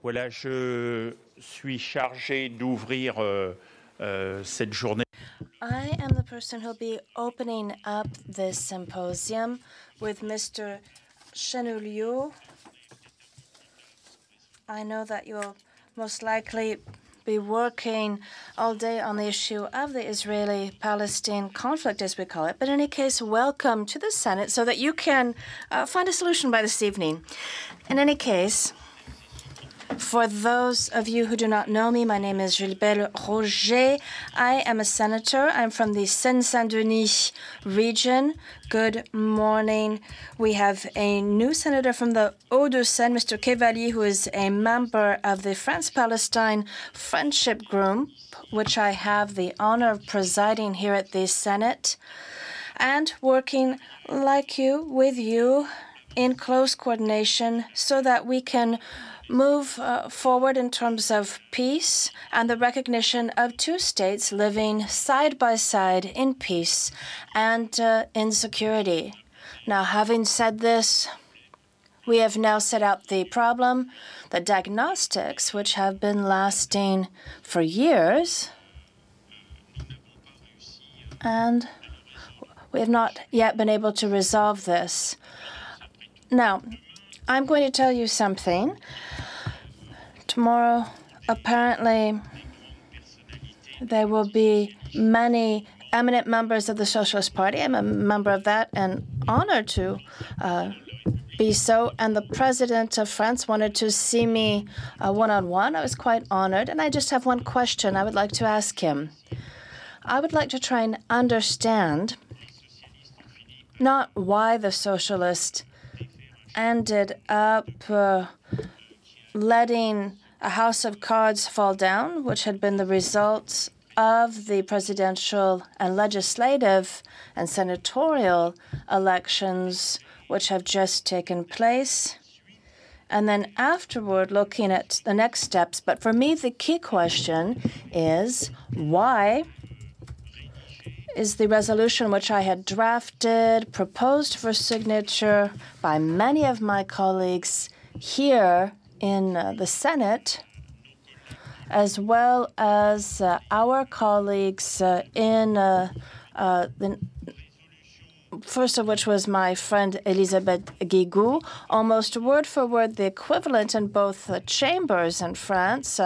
Voilà, je suis chargé d'ouvrir cette journée. I am the person who'll be opening up this symposium with Mr. Chagnollaud. I know that you'll most likely be working all day on the issue of the Israeli-Palestine conflict, as we call it. But in any case, welcome to the Senate so that you can find a solution by this evening. In any case, for those of you who do not know me, my name is Gilbert Roger. I am a senator. I'm from the Seine-Saint-Denis region. Good morning. We have a new senator from the Hauts-de-Seine, Mr. Chevalier, who is a member of the France-Palestine Friendship Group, which I have the honor of presiding here at the Senate, and working like you, with you, in close coordination so that we can move forward in terms of peace and the recognition of two states living side by side in peace and in security. Now, having said this, we have now set out the problem, the diagnostics, which have been lasting for years, and we have not yet been able to resolve this. Now, I'm going to tell you something. Tomorrow, apparently, there will be many eminent members of the Socialist Party. I'm a member of that and honored to be so. And the president of France wanted to see me one-on-one. I was quite honored. And I just have one question I would like to ask him. I would like to try and understand not why the socialists ended up letting a house of cards fall down, which had been the results of the presidential and legislative and senatorial elections which have just taken place, and then afterward looking at the next steps. But for me, the key question is why is the resolution which I had drafted, proposed for signature by many of my colleagues here in the Senate, as well as our colleagues in the first of which was my friend Elisabeth Guigou, almost word for word the equivalent in both chambers in France,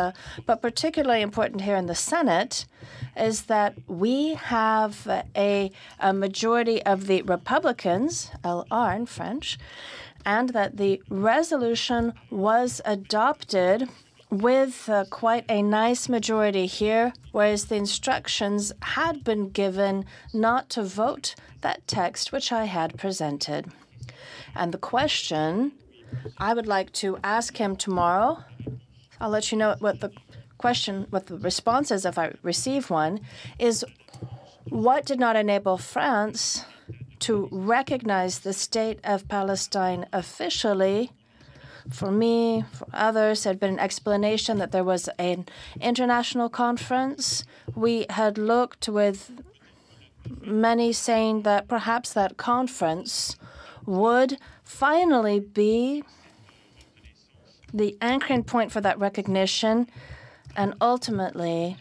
but particularly important here in the Senate, is that we have a majority of the Republicans, LR in French, and that the resolution was adopted with quite a nice majority here, whereas the instructions had been given not to vote that text which I had presented. And the question I would like to ask him tomorrow, I'll let you know what the response is if I receive one, is what did not enable France to recognize the state of Palestine officially? For me, for others, had been an explanation that there was an international conference. We had looked with many saying that perhaps that conference would finally be the anchoring point for that recognition, and ultimately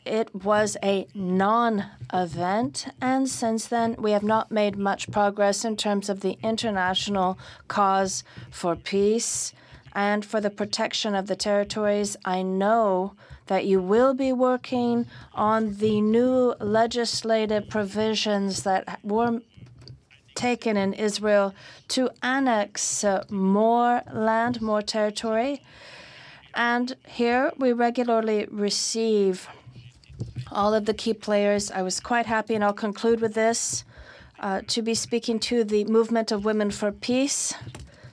it was a non-event, and since then we have not made much progress in terms of the international cause for peace and for the protection of the territories. I know that you will be working on the new legislative provisions that were taken in Israel to annex more land, more territory. And here we regularly receive all of the key players. I was quite happy, and I'll conclude with this, to be speaking to the Movement of Women for Peace.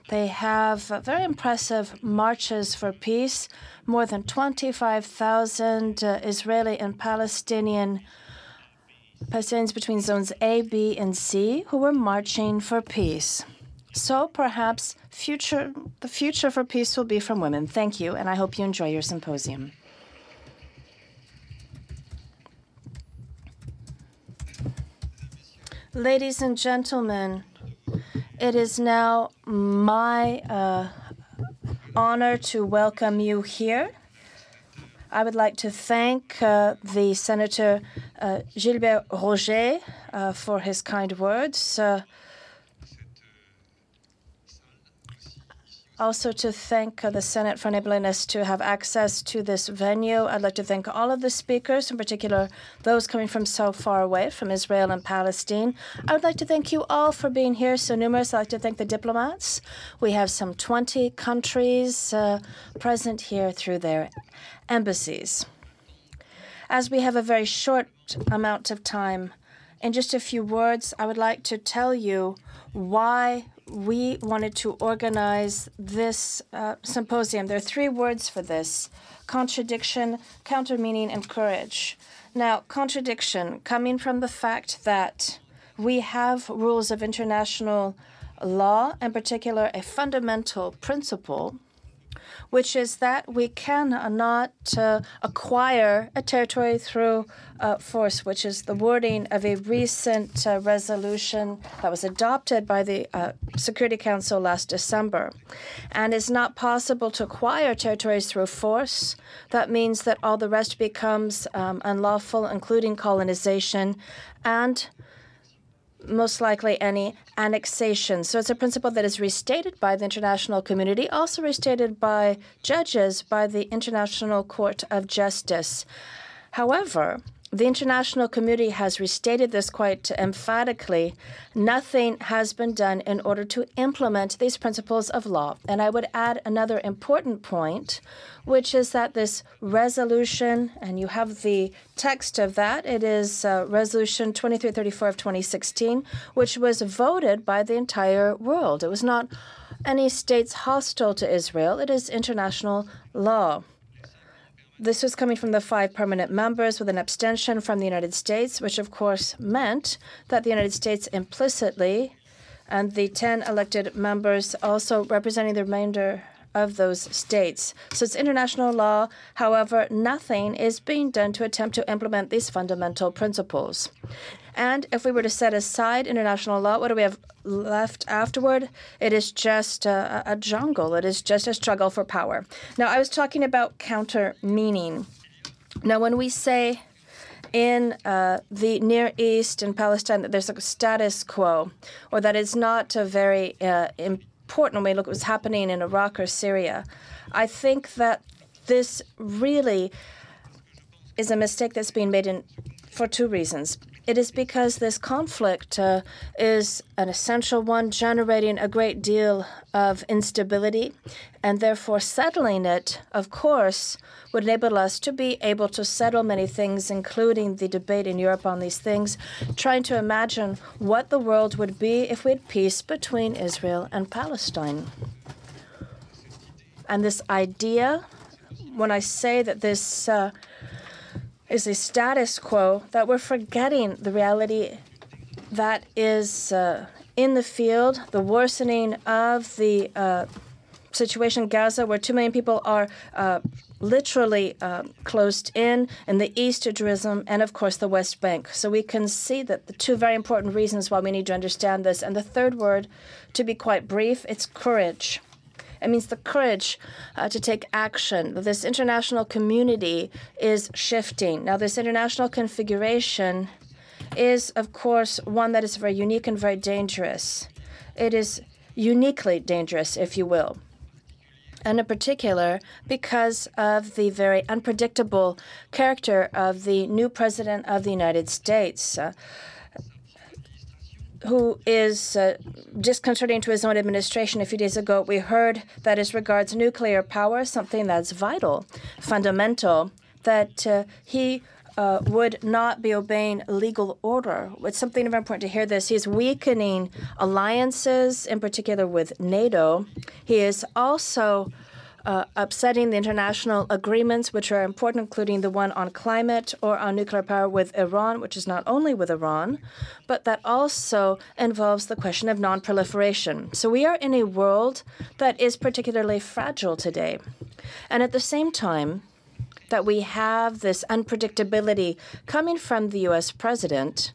They have very impressive marches for peace, more than 25,000 Israeli and Palestinians between zones A, B, and C who were marching for peace. So perhaps the future for peace will be from women. Thank you, and I hope you enjoy your symposium. Ladies and gentlemen, it is now my honor to welcome you here. I would like to thank the Senator Gilbert Roger for his kind words. Also to thank the Senate for enabling us to have access to this venue. I'd like to thank all of the speakers, in particular those coming from so far away, from Israel and Palestine. I would like to thank you all for being here, so numerous. I'd like to thank the diplomats. We have some 20 countries present here through their embassies. As we have a very short amount of time, in just a few words, I would like to tell you why we wanted to organize this symposium. There are three words for this: contradiction, counter-meaning, and courage. Now, contradiction, coming from the fact that we have rules of international law, in particular a fundamental principle, which is that we cannot acquire a territory through force, which is the wording of a recent resolution that was adopted by the Security Council last December. And it's not possible to acquire territories through force. That means that all the rest becomes unlawful, including colonization and most likely any annexation. So it's a principle that is restated by the international community, also restated by judges by the International Court of Justice. However, the international community has restated this quite emphatically. Nothing has been done in order to implement these principles of law. And I would add another important point, which is that this resolution, and you have the text of that, it is Resolution 2334 of 2016, which was voted by the entire world. It was not any states hostile to Israel. It is international law. This was coming from the 5 permanent members with an abstention from the United States, which of course meant that the United States implicitly, and the 10 elected members also representing the remainder of those states. So it's international law. However, nothing is being done to attempt to implement these fundamental principles. And if we were to set aside international law, what do we have left afterward? It is just a jungle. It is just a struggle for power. Now, I was talking about counter-meaning. Now, when we say in the Near East and Palestine that there's a status quo, or that it's not a very important when we look at what's happening in Iraq or Syria, I think that this really is a mistake that's being made for two reasons. It is because this conflict is an essential one, generating a great deal of instability, and therefore settling it, of course, would enable us to be able to settle many things, including the debate in Europe on these things, trying to imagine what the world would be if we had peace between Israel and Palestine. And this idea, when I say that this is a status quo, that we're forgetting the reality that is in the field, the worsening of the situation in Gaza, where 2 million people are literally closed in the east of Jerusalem, and of course the West Bank. So we can see that the two very important reasons why we need to understand this. And the third word, to be quite brief, it's courage. It means the courage to take action. This international community is shifting. Now, this international configuration is, of course, one that is very unique and very dangerous. It is uniquely dangerous, if you will. And in particular, because of the very unpredictable character of the new president of the United States, who is disconcerting to his own administration. A few days ago, we heard that as regards nuclear power, something that's vital, fundamental, that he would not be obeying legal order. It's something very important to hear this. He is weakening alliances, in particular with NATO. He is also upsetting the international agreements, which are important, including the one on climate or on nuclear power with Iran, which is not only with Iran, but that also involves the question of non-proliferation. So we are in a world that is particularly fragile today. And at the same time that we have this unpredictability coming from the U.S. president,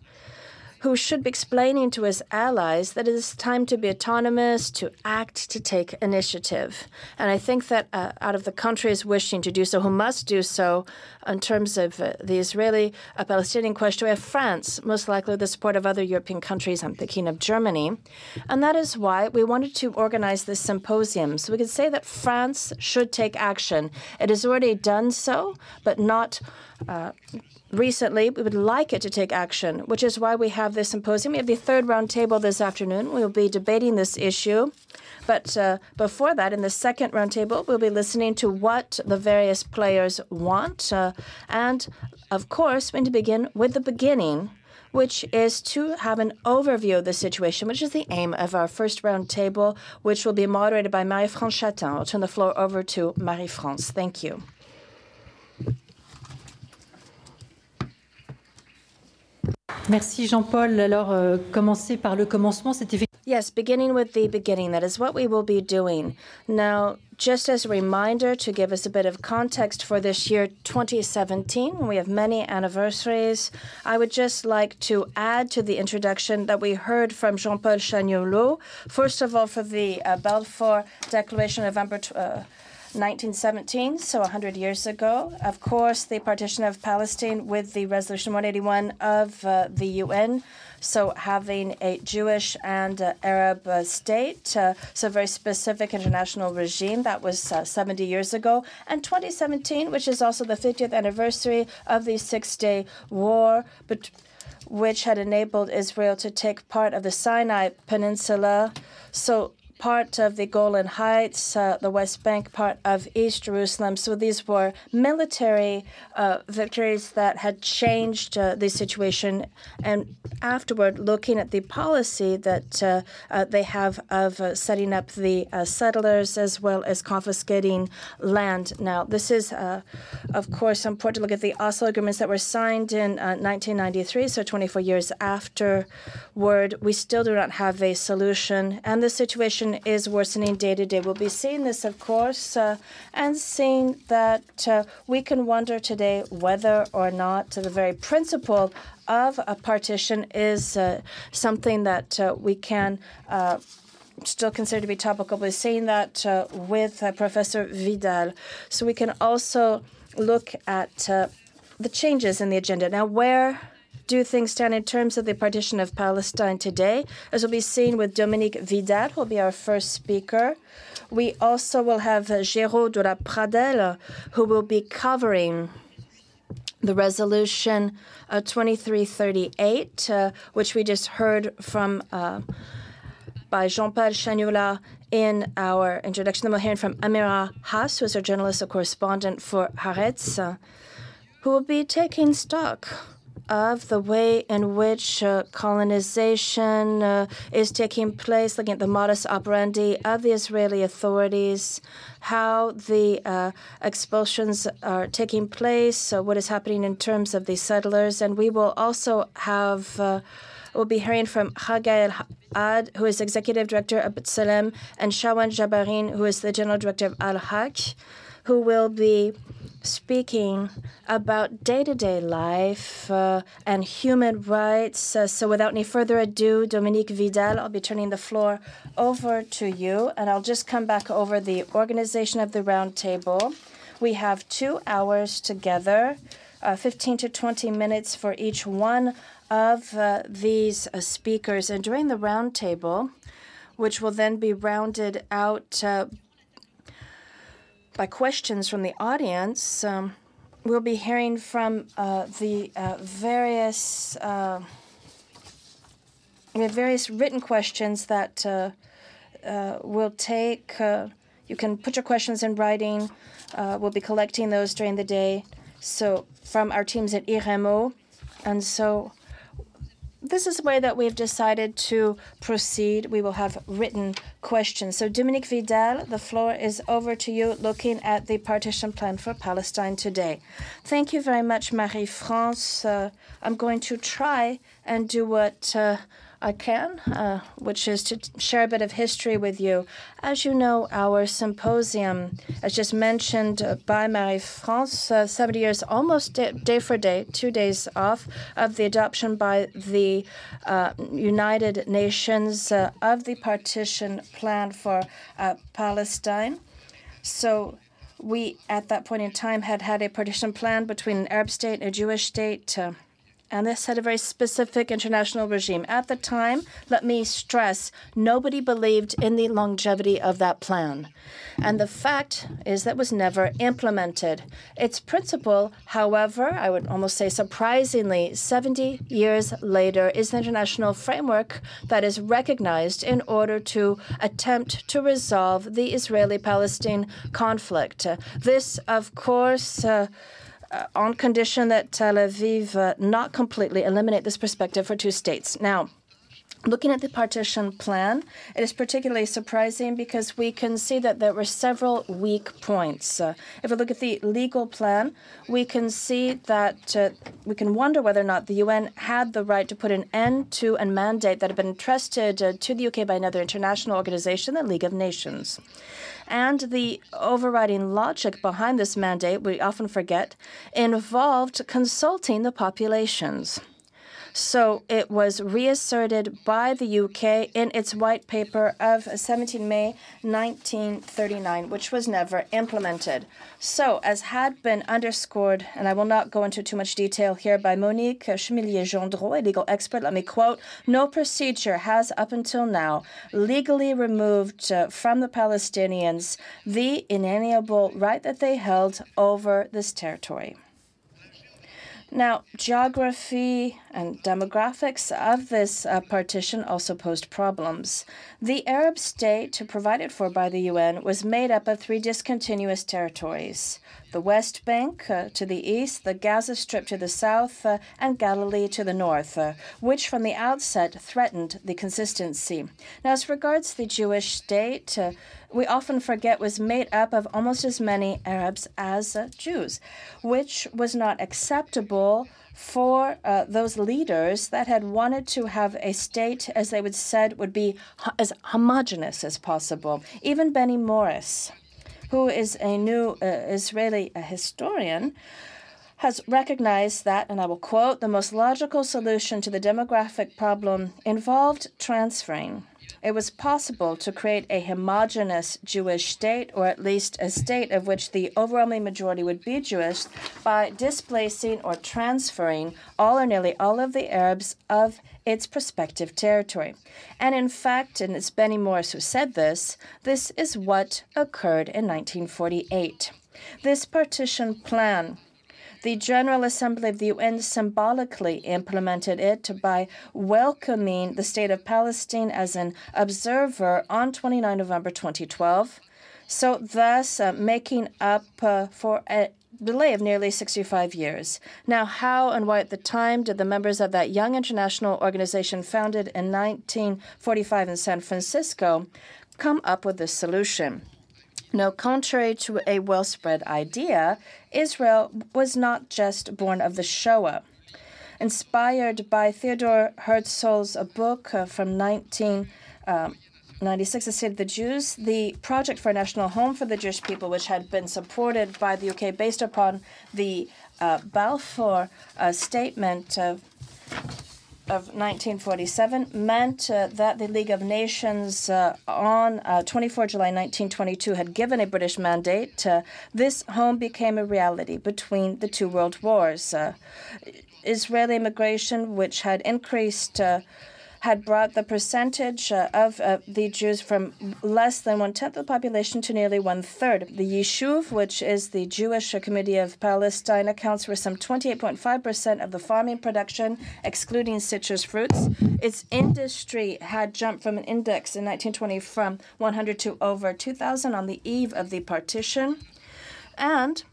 who should be explaining to his allies that it is time to be autonomous, to act, to take initiative. And I think that out of the countries wishing to do so, who must do so in terms of the Israeli-Palestinian question, we have France, most likely with the support of other European countries. I'm thinking of Germany. And that is why we wanted to organize this symposium. So we could say that France should take action. It has already done so, but not recently. We would like it to take action, which is why we have this symposium. We have the third roundtable this afternoon. We will be debating this issue. But before that, in the second roundtable, we'll be listening to what the various players want. And, of course, we're going to begin with the beginning, which is to have an overview of the situation, which is the aim of our first roundtable, which will be moderated by Marie-France Chatin. I'll turn the floor over to Marie-France. Thank you. Merci Jean-Paul. Alors, commencer par le commencement, c'est effectivement. Yes, beginning with the beginning. That is what we will be doing. Now, just as a reminder to give us a bit of context for this year 2017, when we have many anniversaries, I would just like to add to the introduction that we heard from Jean-Paul Chagnollaud, first of all for the Balfour Declaration of November 1917, so 100 years ago. Of course, the partition of Palestine with the Resolution 181 of the UN, so having a Jewish and Arab state, so a very specific international regime. That was 70 years ago. And 2017, which is also the 50th anniversary of the Six-Day War, which had enabled Israel to take part of the Sinai Peninsula, so part of the Golan Heights, the West Bank, part of East Jerusalem. So these were military victories that had changed the situation. And afterward, looking at the policy that they have of setting up the settlers as well as confiscating land. Now, this is, of course, important to look at the Oslo agreements that were signed in 1993, so 24 years afterward. We still do not have a solution, and the situation is worsening day to day. We'll be seeing this, of course, and seeing that we can wonder today whether or not the very principle of a partition is something that we can still consider to be topical. We're seeing that with Professor Vidal. So we can also look at the changes in the agenda. Now, where do things stand in terms of the partition of Palestine today? As will be seen with Dominique Vidal, who will be our first speaker. We also will have Géraud de la Pradelle, who will be covering the resolution 2338, which we just heard from by Jean-Paul Chagnollaud in our introduction. Then we'll hear from Amira Haas, who is our journalist and correspondent for Haaretz, who will be taking stock of the way in which colonization is taking place, looking at the modus operandi of the Israeli authorities, how the expulsions are taking place, what is happening in terms of the settlers. And we will also have, we'll be hearing from Hagai El-Ad, who is Executive Director of B'Tselem, and Shawan Jabarin, who is the General Director of Al-Haq, who will be speaking about day-to-day life and human rights. So without any further ado, Dominique Vidal, I'll be turning the floor over to you, and I'll just come back over the organization of the roundtable. We have 2 hours together, 15 to 20 minutes for each one of these speakers. And during the roundtable, which will then be rounded out by questions from the audience, we'll be hearing from the various written questions that we'll take. You can put your questions in writing. We'll be collecting those during the day. So from our teams at iReMMO, and so this is the way that we've decided to proceed. We will have written questions. So Dominique Vidal, the floor is over to you, looking at the partition plan for Palestine today. Thank you very much, Marie-France. I'm going to try and do what I can, which is to share a bit of history with you. As you know, our symposium, as just mentioned by Marie-France, 70 years, almost day for day, 2 days off, of the adoption by the United Nations of the partition plan for Palestine. So we, at that point in time, had a partition plan between an Arab state and a Jewish state, and this had a very specific international regime. At the time, let me stress, nobody believed in the longevity of that plan. And the fact is that was never implemented. Its principle, however, I would almost say surprisingly, 70 years later, is the international framework that is recognized in order to attempt to resolve the Israeli-Palestinian conflict. This, of course, on condition that Tel Aviv not completely eliminate this perspective for two states. Now, looking at the partition plan, it is particularly surprising because we can see that there were several weak points. If we look at the legal plan, we can see that we can wonder whether or not the UN had the right to put an end to a mandate that had been entrusted to the UK by another international organization, the League of Nations. And the overriding logic behind this mandate, we often forget, involved consulting the populations. So it was reasserted by the UK in its white paper of 17 May 1939, which was never implemented. So, as had been underscored, and I will not go into too much detail here, by Monique Chemillier-Gendreau, a legal expert, let me quote, "No procedure has up until now legally removed from the Palestinians the inalienable right that they held over this territory." Now, geography and demographics of this partition also posed problems. The Arab state provided for by the UN was made up of 3 discontinuous territories: the West Bank to the east, the Gaza Strip to the south, and Galilee to the north, which from the outset threatened the consistency. Now, as regards the Jewish state, we often forget was made up of almost as many Arabs as Jews, which was not acceptable for those leaders that had wanted to have a state, as they would said, would be as homogenous as possible. Even Benny Morris, who is a new Israeli historian, has recognized that, and I will quote, "the most logical solution to the demographic problem involved transferring. It was possible to create a homogeneous Jewish state, or at least a state of which the overwhelming majority would be Jewish, by displacing or transferring all or nearly all of the Arabs of its prospective territory." And in fact, and it's Benny Morris who said this is what occurred in 1948. This partition plan, the General Assembly of the UN symbolically implemented it by welcoming the State of Palestine as an observer on 29 November 2012, so thus making up for a delay of nearly 65 years. Now, how and why at the time did the members of that young international organization founded in 1945 in San Francisco come up with this solution? Now, contrary to a well-spread idea, Israel was not just born of the Shoah. Inspired by Theodor Herzl's book from 1996, The State of the Jews, the project for a national home for the Jewish people, which had been supported by the UK based upon the Balfour Statement of 1947, meant that the League of Nations on 24 July 1922 had given a British mandate. This home became a reality between the 2 world wars. Israeli immigration, which had increased, had brought the percentage of the Jews from less than 1/10 of the population to nearly 1/3. The Yishuv, which is the Jewish community of Palestine, accounts for some 28.5% of the farming production, excluding citrus fruits. Its industry had jumped from an index in 1920 from 100 to over 2,000 on the eve of the partition. And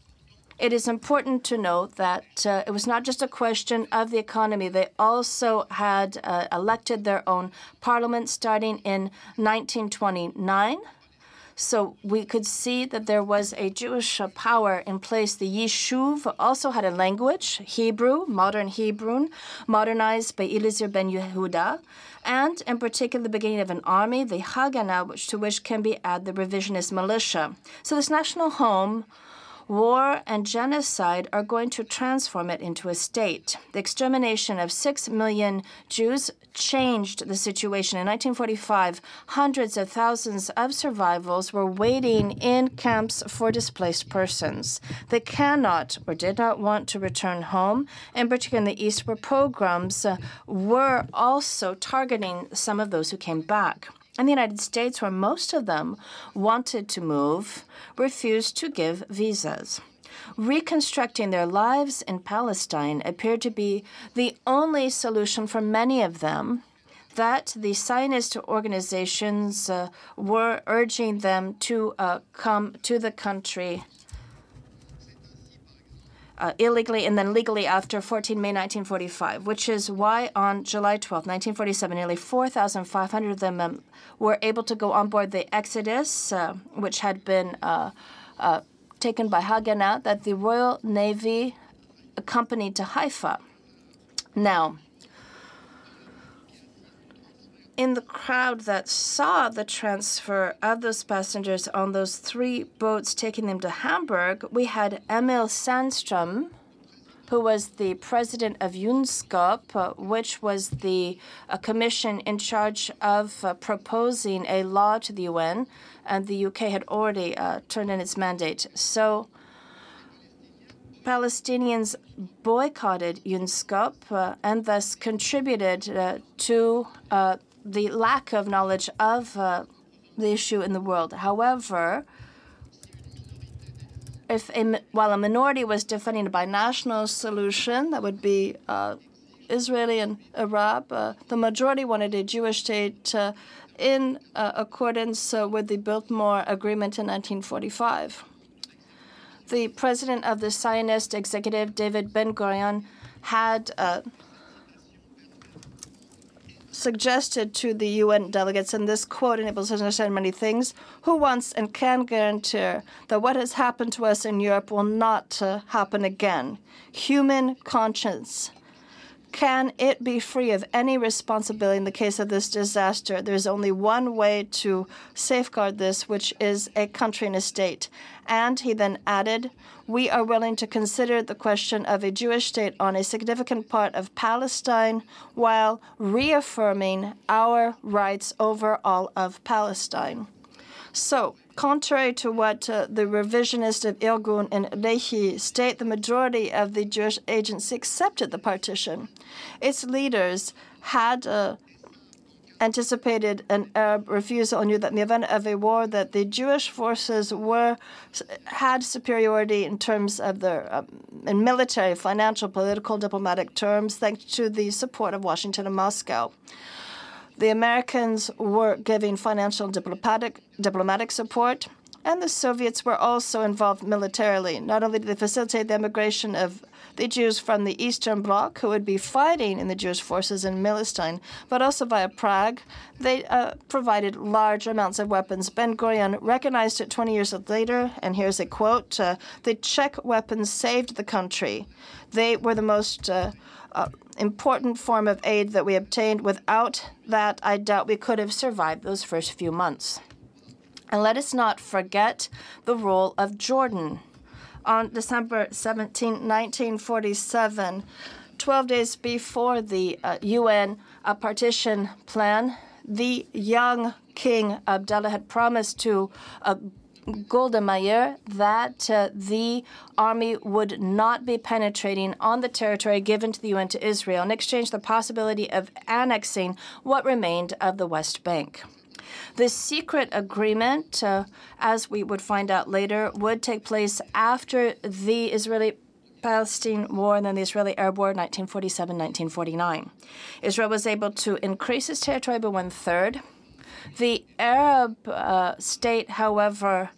it is important to note that it was not just a question of the economy. They also had elected their own parliament starting in 1929. So we could see that there was a Jewish power in place. The Yishuv also had a language, Hebrew, modern Hebrew, modernized by Eliezer ben Yehuda, and in particular the beginning of an army, the Haganah, to which can be added the revisionist militia. So this national home, war and genocide are going to transform it into a state. The extermination of 6 million Jews changed the situation. In 1945, hundreds of thousands of survivals were waiting in camps for displaced persons. They cannot or did not want to return home, in particular in the East, where pogroms were also targeting some of those who came back. In the United States, where most of them wanted to move, refused to give visas. Reconstructing their lives in Palestine appeared to be the only solution for many of them, that the Zionist organizations were urging them to come to the country illegally and then legally after 14 May 1945, which is why on July 12, 1947, nearly 4,500 of them were able to go on board the Exodus, which had been taken by Haganah, that the Royal Navy accompanied to Haifa. Now, in the crowd that saw the transfer of those passengers on those 3 boats taking them to Hamburg, we had Emil Sandstrom, who was the president of UNSCOP, which was the commission in charge of proposing a law to the UN, and the UK had already turned in its mandate. So Palestinians boycotted UNSCOP and thus contributed to the lack of knowledge of the issue in the world. However, while a minority was defending a binational solution that would be Israeli and Arab, the majority wanted a Jewish state in accordance with the Biltmore Agreement in 1945. The president of the Zionist executive, David Ben-Gurion, had suggested to the UN delegates, and this quote enables us to understand many things, who wants and can guarantee that what has happened to us in Europe will not happen again? Human conscience. Can it be free of any responsibility in the case of this disaster? There's only one way to safeguard this, which is a country and a state. And he then added, we are willing to consider the question of a Jewish state on a significant part of Palestine while reaffirming our rights over all of Palestine. So, contrary to what the revisionists of Irgun and Lehi state, the majority of the Jewish agency accepted the partition. Its leaders had anticipated an Arab refusal and knew that in the event of a war that the Jewish forces had superiority in terms of their in military, financial, political, diplomatic terms, thanks to the support of Washington and Moscow. The Americans were giving financial and diplomatic support, and the Soviets were also involved militarily. Not only did they facilitate the immigration of the Jews from the Eastern Bloc, who would be fighting in the Jewish forces in Palestine, but also via Prague, they provided large amounts of weapons. Ben-Gurion recognized it 20 years later, and here's a quote, the Czech weapons saved the country. They were the most important form of aid that we obtained. Without that, I doubt we could have survived those first few months. And let us not forget the role of Jordan. On December 17, 1947, 12 days before the UN partition plan, the young King Abdullah had promised to Golda Meir that the army would not be penetrating on the territory given to the UN to Israel, in exchange for the possibility of annexing what remained of the West Bank. This secret agreement, as we would find out later, would take place after the Israeli-Palestine War and then the Israeli-Arab War, 1947-1949. Israel was able to increase its territory by 1/3. The Arab state, however,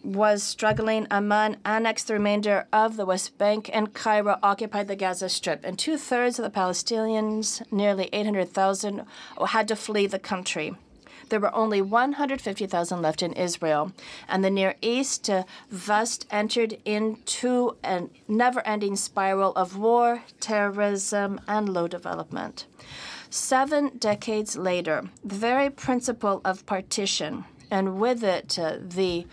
was struggling. Amman annexed the remainder of the West Bank, and Cairo occupied the Gaza Strip. And 2/3 of the Palestinians, nearly 800,000, had to flee the country. There were only 150,000 left in Israel, and the Near East thus entered into a never-ending spiral of war, terrorism, and low development. 7 decades later, the very principle of partition, and with it the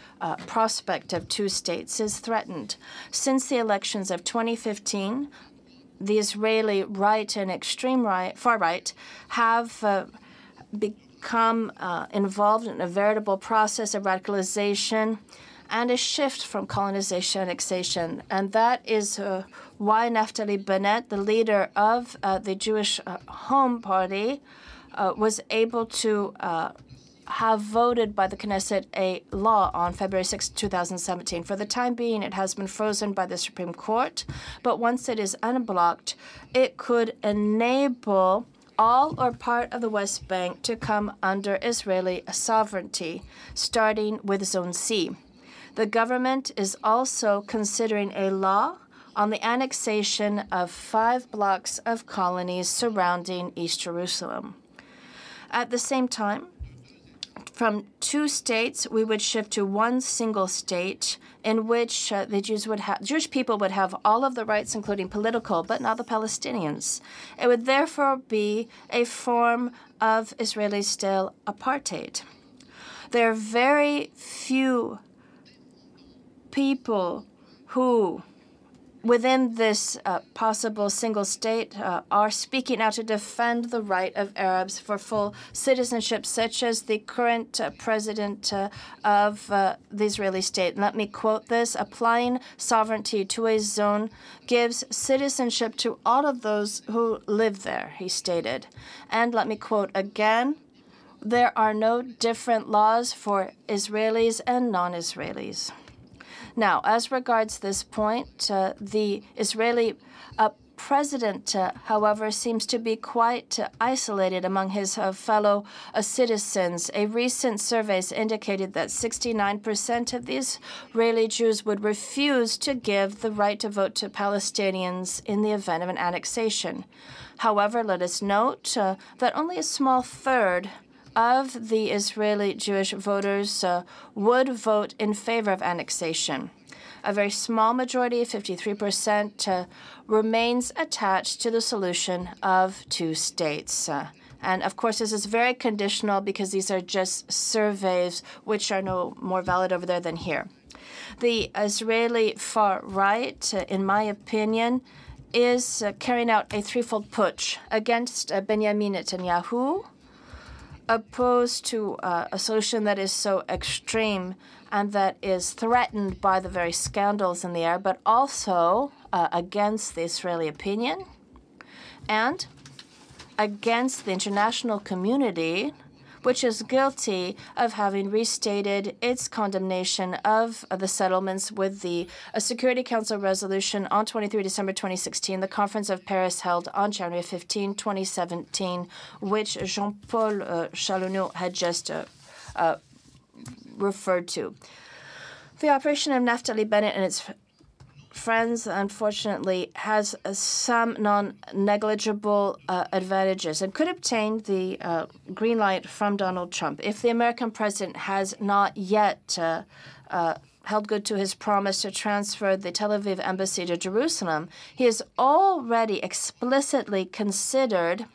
prospect of 2 states, is threatened. Since the elections of 2015, the Israeli right and extreme right, far right, have become involved in a veritable process of radicalization and a shift from colonization and annexation. And that is why Naftali Bennett, the leader of the Jewish Home Party, was able to have voted by the Knesset a law on February 6, 2017. For the time being, it has been frozen by the Supreme Court, but once it is unblocked, it could enable all or part of the West Bank to come under Israeli sovereignty, starting with Zone C. The government is also considering a law on the annexation of 5 blocks of colonies surrounding East Jerusalem. At the same time, from 2 states, we would shift to 1 single state in which the Jewish people would have all of the rights, including political, but not the Palestinians. It would therefore be a form of Israeli-style apartheid. There are very few people who, within this possible single state, are speaking out to defend the right of Arabs for full citizenship, such as the current president of the Israeli state. Let me quote this: "Applying sovereignty to a zone gives citizenship to all of those who live there," he stated. And let me quote again: "There are no different laws for Israelis and non-Israelis." Now, as regards this point, the Israeli president, however, seems to be quite isolated among his fellow citizens. A recent survey indicated that 69% of the Israeli Jews would refuse to give the right to vote to Palestinians in the event of an annexation. However, let us note that only a small third of the Israeli Jewish voters would vote in favor of annexation. A very small majority, 53%, remains attached to the solution of 2 states. And of course, this is very conditional because these are just surveys which are no more valid over there than here. The Israeli far right, in my opinion, is carrying out a threefold putsch against Benjamin Netanyahu, opposed to a solution that is so extreme and that is threatened by the very scandals in the air, but also against the Israeli opinion and against the international community, which is guilty of having restated its condemnation of the settlements with the Security Council resolution on 23 December 2016, the Conference of Paris held on January 15, 2017, which Jean-Paul Chagnollaud had just referred to. The operation of Naftali Bennett and its friends, unfortunately, has some non-negligible advantages and could obtain the green light from Donald Trump. If the American president has not yet held good to his promise to transfer the Tel Aviv embassy to Jerusalem, he has already explicitly considered,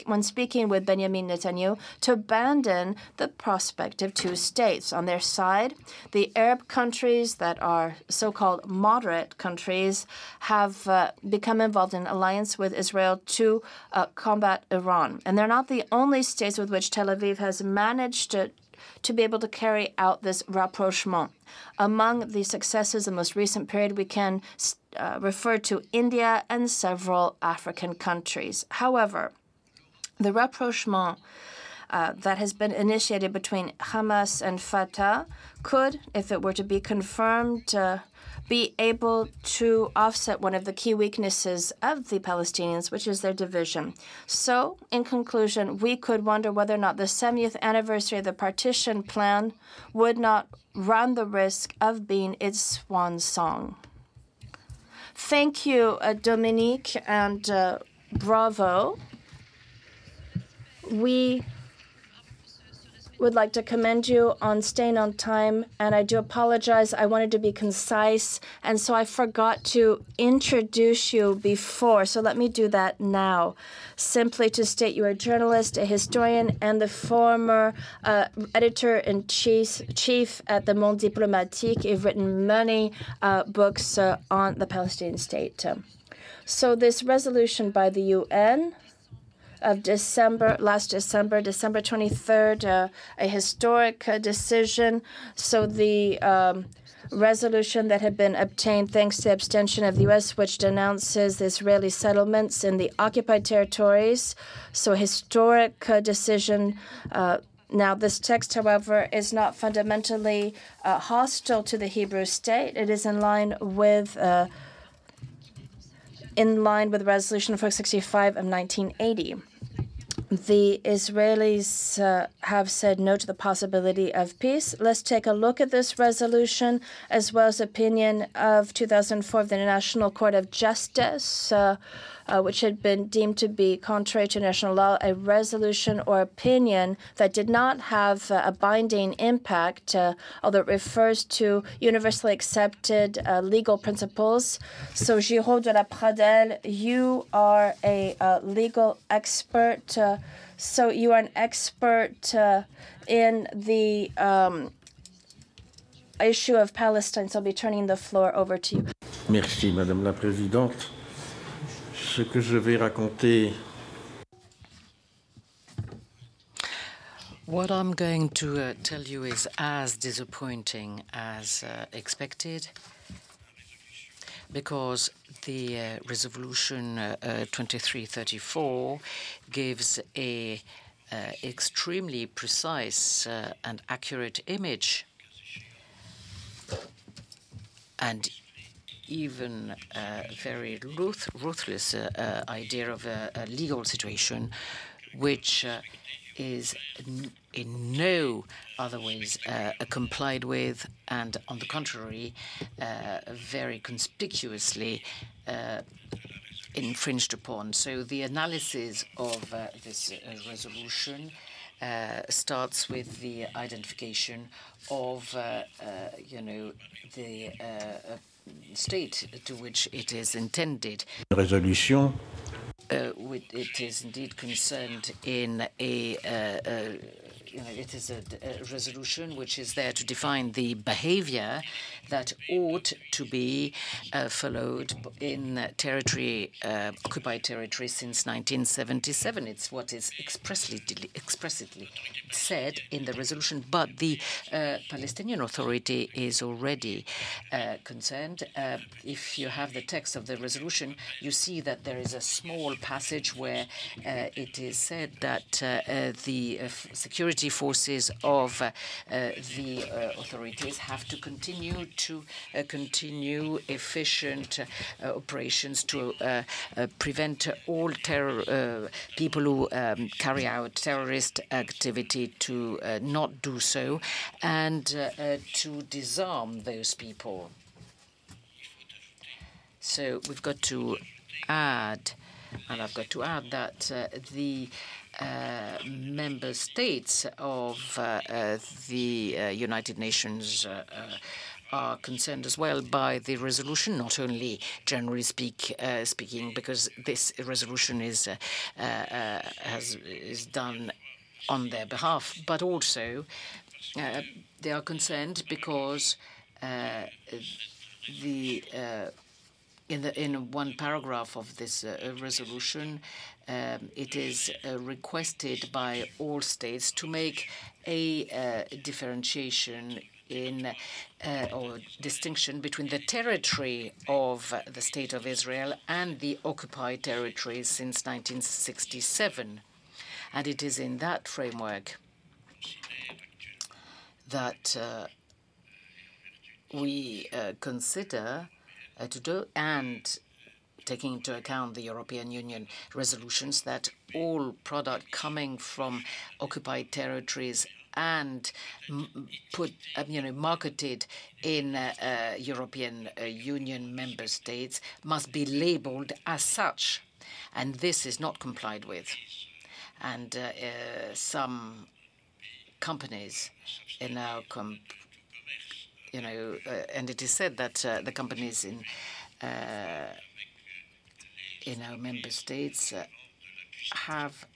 when speaking with Benjamin Netanyahu, to abandon the prospect of 2 states. On their side, the Arab countries that are so-called moderate countries have become involved in alliance with Israel to combat Iran. And they're not the only states with which Tel Aviv has managed to be able to carry out this rapprochement. Among the successes of the most recent period, we can refer to India and several African countries. However, the rapprochement that has been initiated between Hamas and Fatah could, if it were to be confirmed, be able to offset one of the key weaknesses of the Palestinians, which is their division. So, in conclusion, we could wonder whether or not the 70th anniversary of the partition plan would not run the risk of being its swan song. Thank you, Dominique, and bravo. We would like to commend you on staying on time, and I do apologize. I wanted to be concise, and so I forgot to introduce you before, so let me do that now. Simply to state you are a journalist, a historian, and the former editor-in-chief at the Monde diplomatique. You've written many books on the Palestinian state. So this resolution by the UN of last December 23rd, a historic decision. So the resolution that had been obtained thanks to the abstention of the U.S., which denounces the Israeli settlements in the occupied territories. So a historic decision. Now, this text, however, is not fundamentally hostile to the Hebrew state. It is in line with Resolution 465 of 1980. The Israelis have said no to the possibility of peace. Let's take a look at this resolution, as well as opinion of 2004 of the International Court of Justice, which had been deemed to be contrary to international law, a resolution or opinion that did not have a binding impact, although it refers to universally accepted legal principles. So, Géraud de la Pradelle, you are a legal expert. So you are an expert in the issue of Palestine. So I'll be turning the floor over to you. Merci, Madame la Présidente. Ce que je vais raconter. What I'm going to tell you is as disappointing as expected, because the resolution 2334 gives a extremely precise and accurate image, and even very ruthless idea of a legal situation, which is in no other ways complied with, and on the contrary, very conspicuously infringed upon. So the analysis of this resolution starts with the identification of, the state to which it is intended. Resolution. It is indeed concerned in a it is a resolution which is there to define the behavior that ought to be followed in occupied territory since 1977. It's what is expressly said in the resolution. But the Palestinian Authority is already concerned. If you have the text of the resolution, you see that there is a small passage where it is said that the security forces of the authorities have to continue efficient operations to prevent all people who carry out terrorist activity to not do so, and to disarm those people. So we've got to add, and I've got to add that the member states of the United Nations are concerned as well by the resolution, not only generally speaking, because this resolution is done on their behalf, but also they are concerned because in one paragraph of this resolution, it is requested by all states to make a differentiation or distinction between the territory of the State of Israel and the occupied territories since 1967. And it is in that framework that we consider to do, and taking into account the European Union resolutions, that all product coming from occupied territories and marketed in European Union member states must be labeled as such, and this is not complied with. And some companies in our, and it is said that the companies in our member states have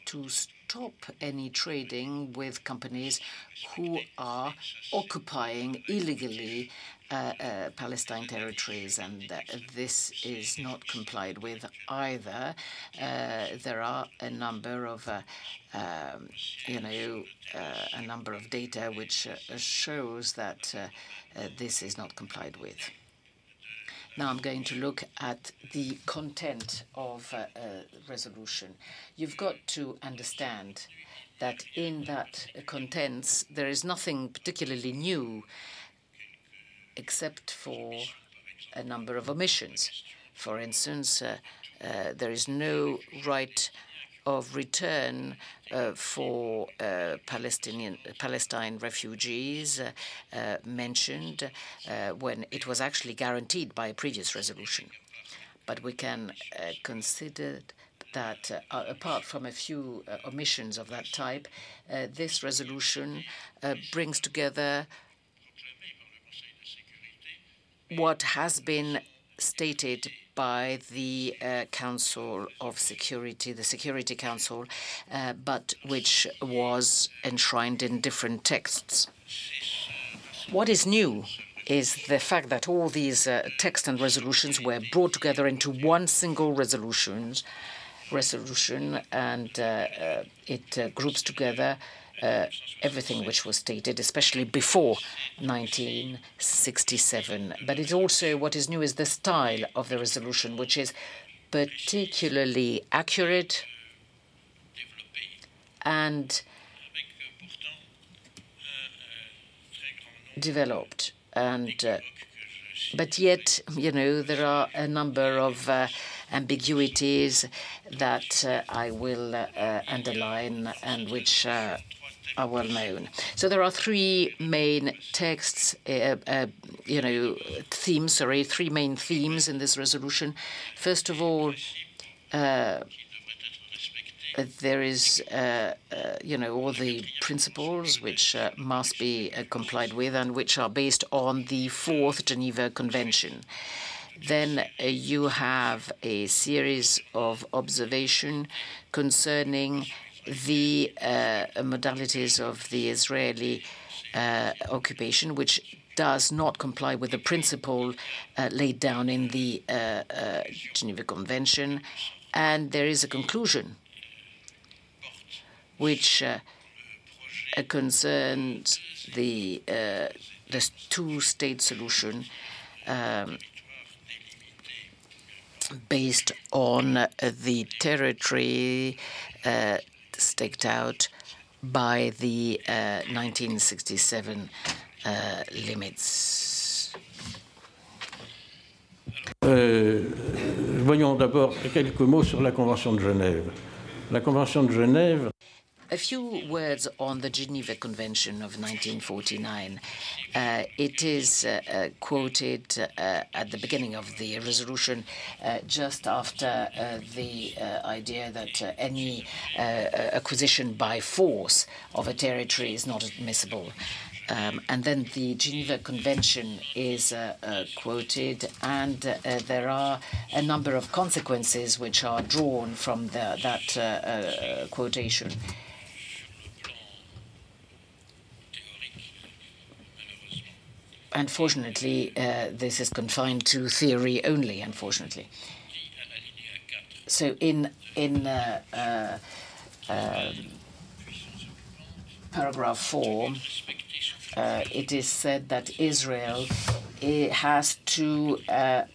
to stop any trading with companies who are occupying illegally Palestine territories, and this is not complied with either. There are a number of, a number of data which shows that this is not complied with. Now I'm going to look at the content of resolution. You've got to understand that in that contents there is nothing particularly new except for a number of omissions. For instance, there is no right of return for Palestine refugees mentioned when it was actually guaranteed by a previous resolution. But we can consider that apart from a few omissions of that type, this resolution brings together what has been stated by the Council of Security, the Security Council, but which was enshrined in different texts. What is new is the fact that all these texts and resolutions were brought together into one single resolution, and it groups together everything which was stated, especially before 1967. But it also, what is new is the style of the resolution, which is particularly accurate and developed. And but yet, there are a number of ambiguities that I will underline and which are well known. So there are three main texts, three main themes in this resolution. First of all, there is, all the principles which must be complied with and which are based on the Fourth Geneva Convention. Then you have a series of observations concerning the modalities of the Israeli occupation, which does not comply with the principle laid down in the Geneva Convention. And there is a conclusion which concerns the two-state solution based on the territory staked out by the 1967 limits. Voyons d'abord quelques mots sur la Convention de Genève. La Convention de Genève. A few words on the Geneva Convention of 1949. It is quoted at the beginning of the resolution, just after the idea that any acquisition by force of a territory is not admissible. And then the Geneva Convention is quoted, and there are a number of consequences which are drawn from that quotation. Unfortunately, this is confined to theory only, unfortunately. So in paragraph 4, it is said that Israel has to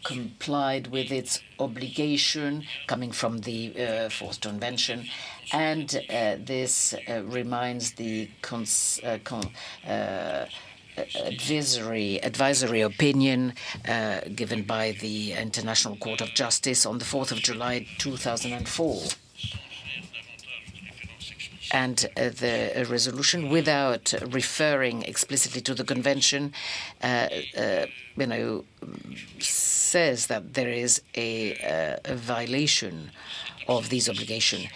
comply with its obligation coming from the Fourth Convention, and this reminds the advisory opinion given by the International Court of Justice on the 4th of July 2004. And the resolution, without referring explicitly to the convention, says that there is a violation of these obligations.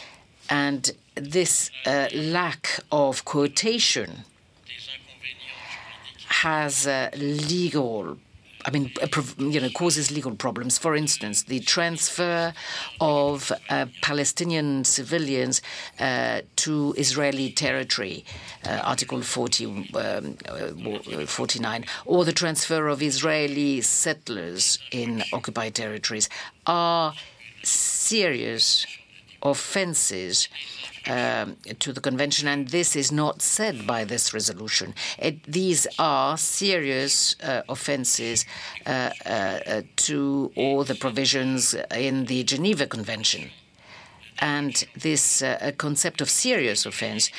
And this lack of quotation has causes legal problems. For instance, the transfer of Palestinian civilians to Israeli territory, Article 49, or the transfer of Israeli settlers in occupied territories are serious offenses to the convention, and this is not said by this resolution. These are serious offenses to all the provisions in the Geneva Convention. And this concept of serious offense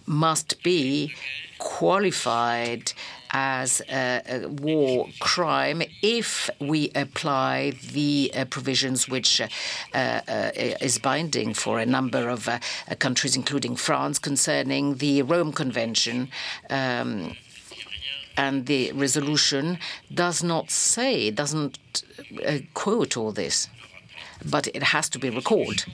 must be qualified as a war crime if we apply the provisions which is binding for a number of countries, including France, concerning the Rome Convention. And the resolution doesn't quote all this, but it has to be recalled.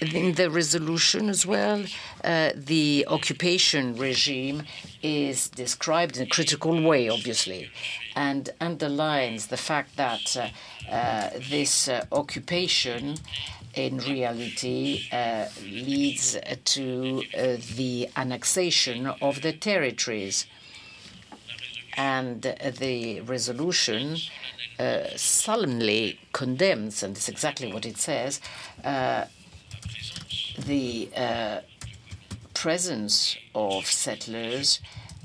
In the resolution as well, the occupation regime is described in a critical way, obviously, and underlines the fact that this occupation in reality leads to the annexation of the territories. And the resolution solemnly condemns, and this is exactly what it says, the presence of settlers,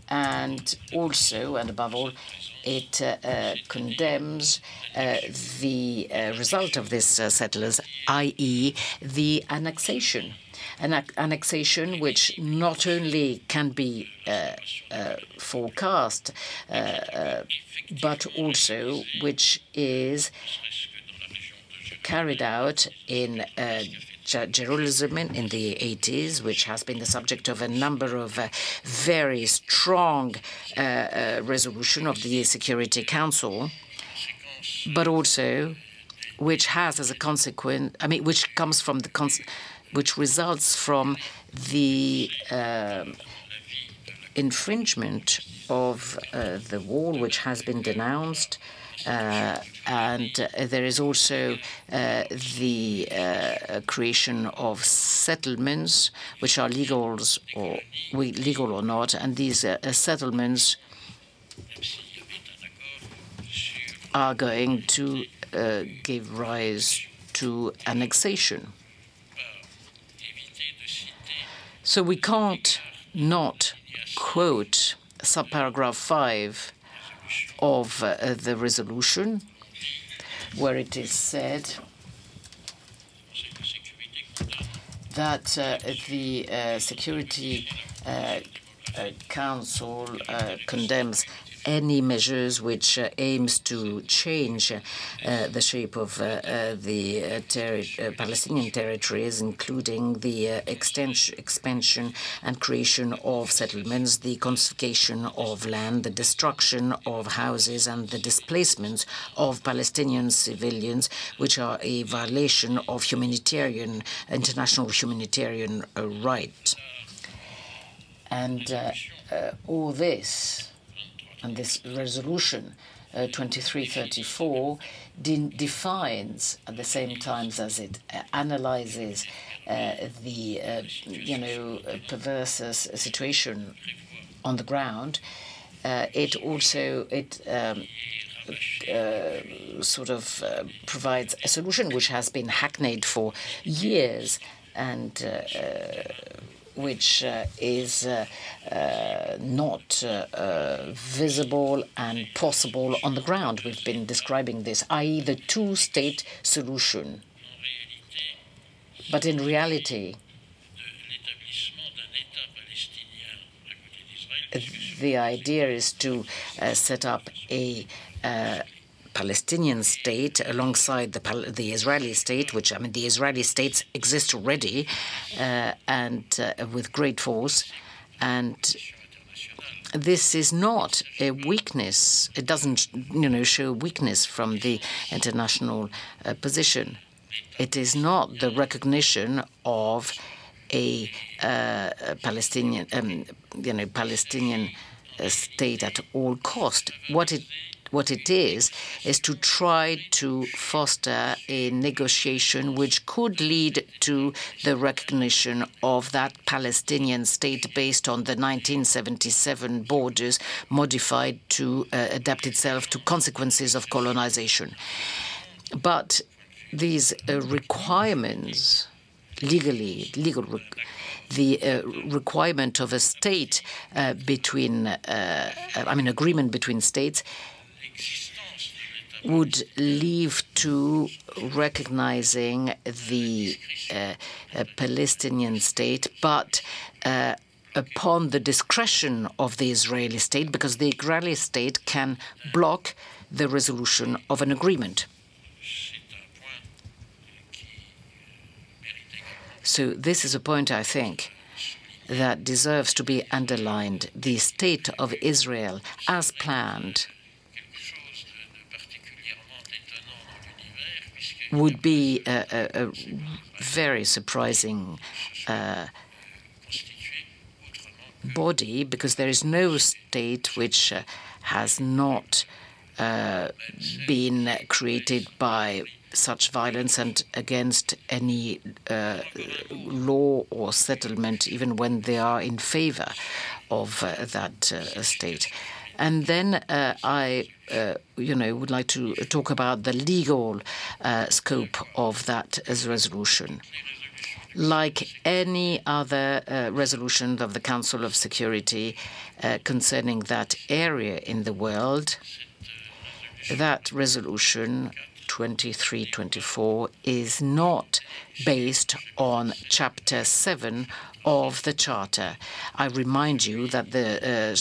and also, and above all, it condemns the result of this settlers, i.e. the annexation. An annexation which not only can be forecast, but also which is carried out in Jerusalem in the 80s, which has been the subject of a number of very strong resolution of the Security Council, but also which has as a consequence, which comes from which results from the infringement of the wall, which has been denounced. And there is also the creation of settlements, which are legal or not, and these settlements are going to give rise to annexation. So we can't not quote subparagraph 5 of the resolution, where it is said that the Security Council condemns any measures which aims to change the shape of the Palestinian territories, including the expansion and creation of settlements, the confiscation of land, the destruction of houses, and the displacement of Palestinian civilians, which are a violation of international humanitarian right. And all this, and this resolution 2334 defines, at the same time as it analyzes the perverse situation on the ground, it also provides a solution which has been hackneyed for years, and which is not visible and possible on the ground. We've been describing this, i.e. the two-state solution. But in reality, the idea is to set up a Palestinian state alongside the Israeli state, which, the Israeli states exist already, and with great force. And this is not a weakness. It doesn't, show weakness from the international position. It is not the recognition of a Palestinian, Palestinian state at all cost. What it is to try to foster a negotiation which could lead to the recognition of that Palestinian state based on the 1977 borders modified to adapt itself to consequences of colonization. But these requirements, the requirement of a state agreement between states would lead to recognizing the Palestinian state, but upon the discretion of the Israeli state, because the Israeli state can block the resolution of an agreement. So this is a point, I think, that deserves to be underlined. The state of Israel, as planned, would be a very surprising body, because there is no state which has not been created by such violence and against any law or settlement, even when they are in favor of that state. And then I, would like to talk about the legal scope of that resolution. Like any other resolution of the Council of Security concerning that area in the world, that resolution 2324 is not based on Chapter 7 of the Charter. I remind you that the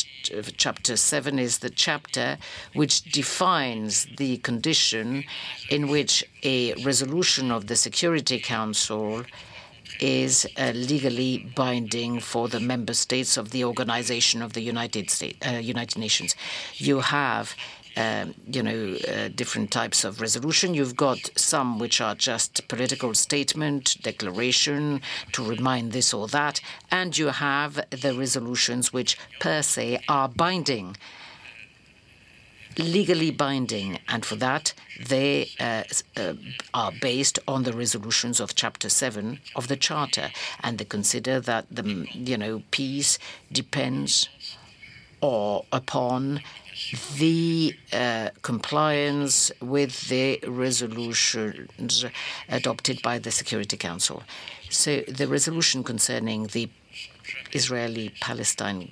Chapter 7 is the chapter which defines the condition in which a resolution of the Security Council is legally binding for the member states of the Organization of the United Nations. You have different types of resolution. You've got some which are just political statement, declaration to remind this or that, and you have the resolutions which per se are binding, legally binding, and for that they are based on the resolutions of Chapter 7 of the Charter, and they consider that the peace depends upon the compliance with the resolutions adopted by the Security Council. So the resolution concerning the Israeli-Palestine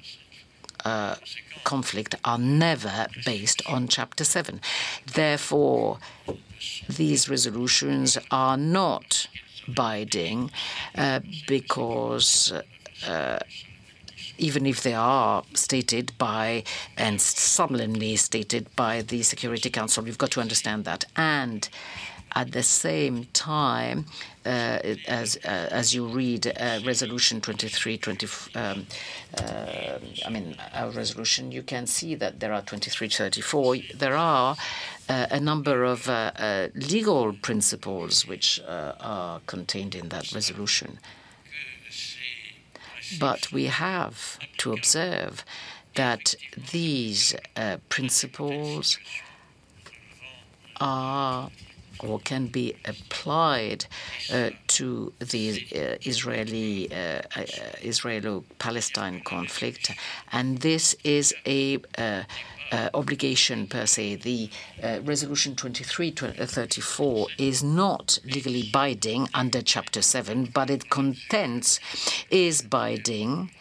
conflict are never based on Chapter 7. Therefore, these resolutions are not binding because even if they are stated by and solemnly stated by the Security Council, you've got to understand that. And at the same time, as you read Resolution 2320, our resolution, you can see that there are 2334. There are a number of legal principles which are contained in that resolution. But we have to observe that these principles are or can be applied to the Israeli-Palestine conflict, and this is a obligation per se. The Resolution 2334 is not legally binding under Chapter 7, but its contents is binding,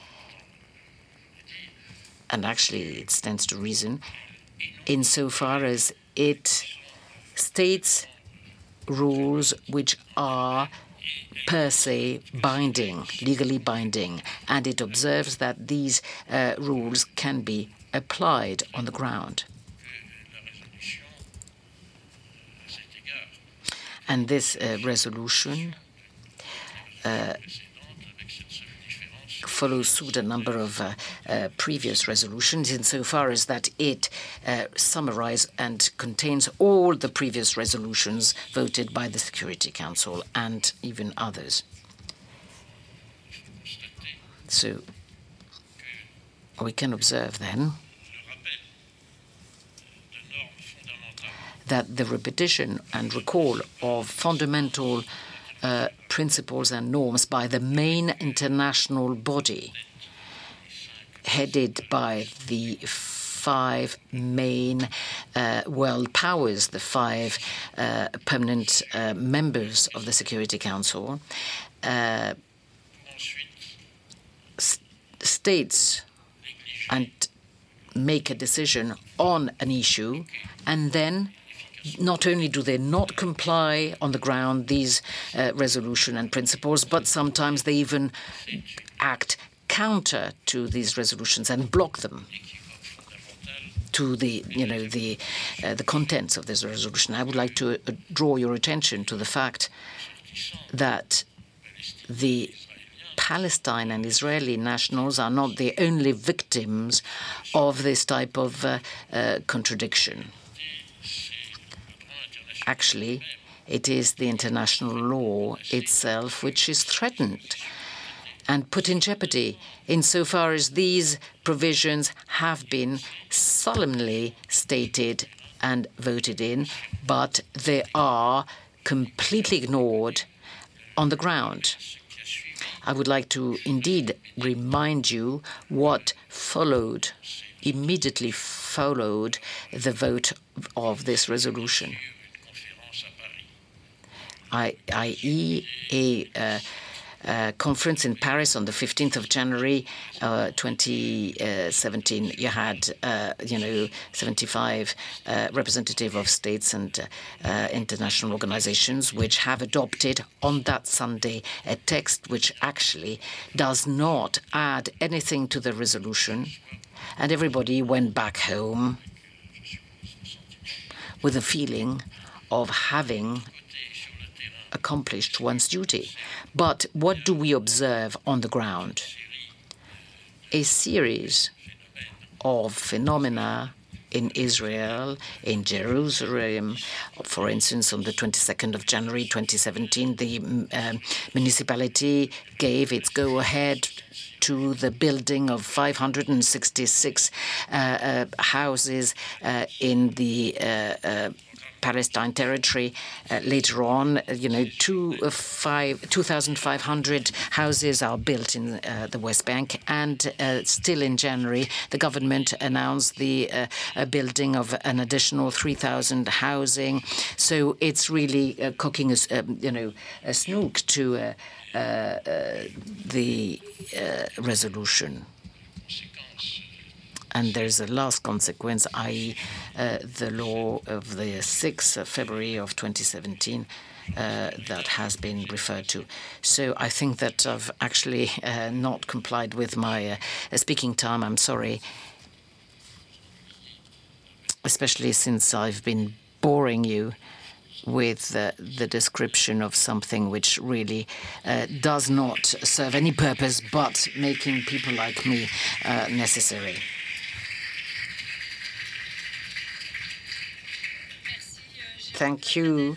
and actually it stands to reason, insofar as it states rules which are per se binding, legally binding, and it observes that these rules can be applied on the ground. And this resolution follows suit a number of previous resolutions insofar as that it summarizes and contains all the previous resolutions voted by the Security Council and even others. So we can observe then that the repetition and recall of fundamental principles and norms by the main international body headed by the five main world powers, the five permanent members of the Security Council, states and make a decision on an issue, and then not only do they not comply on the ground these resolution and principles, but sometimes they even act counter to these resolutions and block them to the contents of this resolution. I would like to draw your attention to the fact that the Palestine and Israeli nationals are not the only victims of this type of contradiction. Actually, it is the international law itself which is threatened and put in jeopardy insofar as these provisions have been solemnly stated and voted in, but they are completely ignored on the ground. I would like to indeed remind you what followed, immediately followed the vote of this resolution, i.e. a conference in Paris on the 15th of January 2017. You had, 75 representatives of states and international organizations which have adopted on that Sunday a text which actually does not add anything to the resolution, and everybody went back home with a feeling of having accomplished one's duty. But what do we observe on the ground? A series of phenomena in Israel, in Jerusalem. For instance, on the 22nd of January 2017, the municipality gave its go-ahead to the building of 566 houses in the Palestine territory. Later on, 2,500 houses are built in the West Bank, and still in January, the government announced the building of an additional 3,000 housing. So it's really cooking a snook to the resolution. And there's a last consequence, i.e. the law of the 6th of February of 2017 that has been referred to. So I think that I've actually not complied with my speaking time. I'm sorry, especially since I've been boring you with the description of something which really does not serve any purpose but making people like me necessary. Thank you,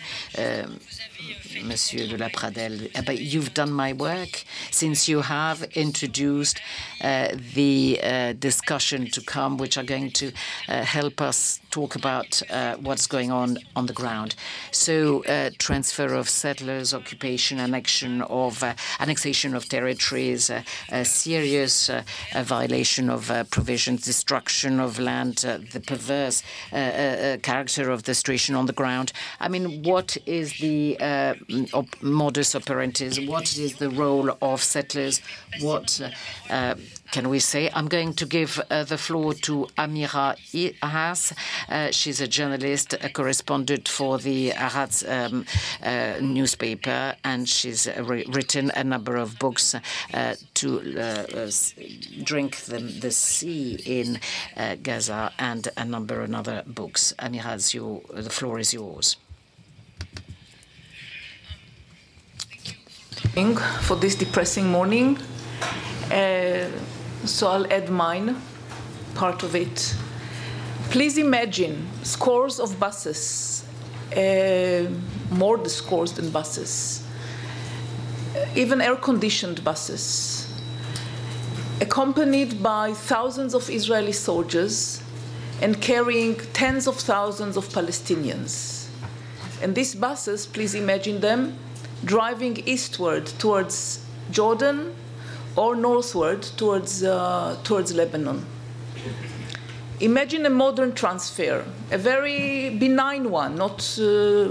Monsieur de la Pradelle. But you've done my work since you have introduced the discussion to come, which are going to help us talk about what's going on the ground. So transfer of settlers, occupation, annexation of territories, serious violation of provisions, destruction of land, the perverse character of the situation on the ground. I mean, what is the modus operandi? What is the role of settlers? What can we say? I'm going to give the floor to Amira Haas. She's a journalist, a correspondent for the Haaretz newspaper, and she's written a number of books to drink the sea in Gaza, and a number of other books. Amira, the floor is yours. For this depressing morning, So I'll add mine, part of it. Please imagine scores of buses, more the scores than buses, even air-conditioned buses, accompanied by thousands of Israeli soldiers and carrying tens of thousands of Palestinians. And these buses, please imagine them, driving eastward towards Jordan or northward towards Lebanon. Imagine a modern transfer, a very benign one, not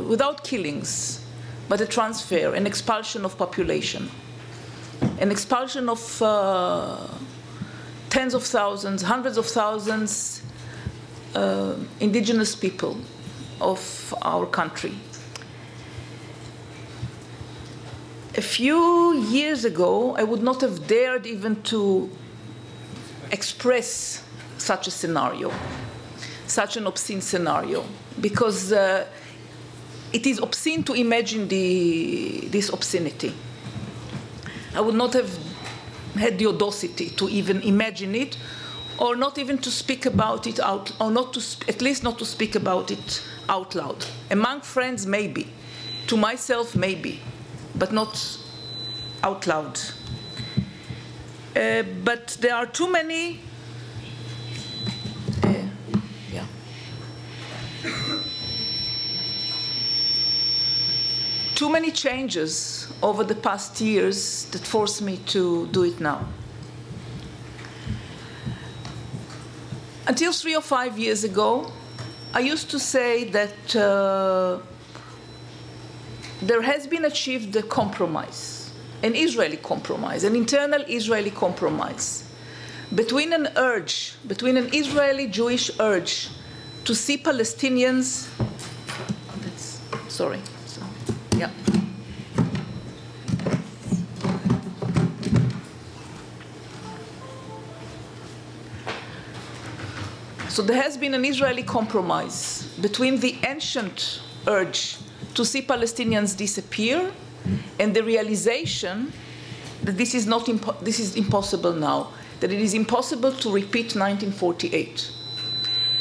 without killings, but a transfer, an expulsion of population, an expulsion of tens of thousands, hundreds of thousands, indigenous people of our country. A few years ago, I would not have dared even to express such a scenario, such an obscene scenario, because it is obscene to imagine this obscenity. I would not have had the audacity to even imagine it, or not even to speak about it out, or not to, at least not to speak about it out loud. Among friends, maybe. To myself, maybe, but not out loud. But there are too many. Too many changes over the past years that forced me to do it now. Until 3 or 5 years ago, I used to say that there has been achieved a compromise, an Israeli compromise, an internal Israeli compromise, between an urge, between an Israeli Jewish urge to see Palestinians, sorry, so, yeah. So there has been an Israeli compromise between the ancient urge to see Palestinians disappear and the realization that this is impossible now, that it is impossible to repeat 1948.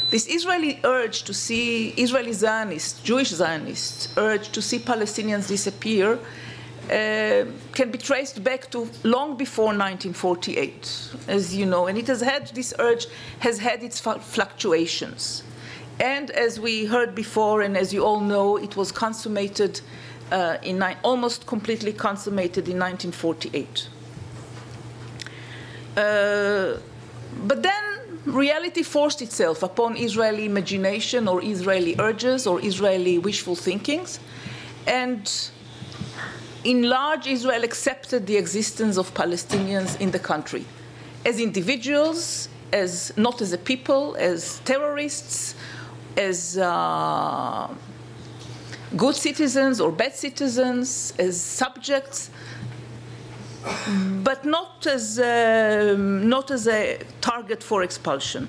This Israeli urge to see, Israeli Zionists, Jewish Zionists, urge to see Palestinians disappear can be traced back to long before 1948, as you know, and it has had, this urge has had its fluctuations. And as we heard before, and as you all know, it was consummated, almost completely consummated in 1948. But then reality forced itself upon Israeli imagination or Israeli urges or Israeli wishful thinkings, and in large, Israel accepted the existence of Palestinians in the country as individuals, as not as a people, as terrorists, as good citizens or bad citizens, as subjects, but not as a target for expulsion.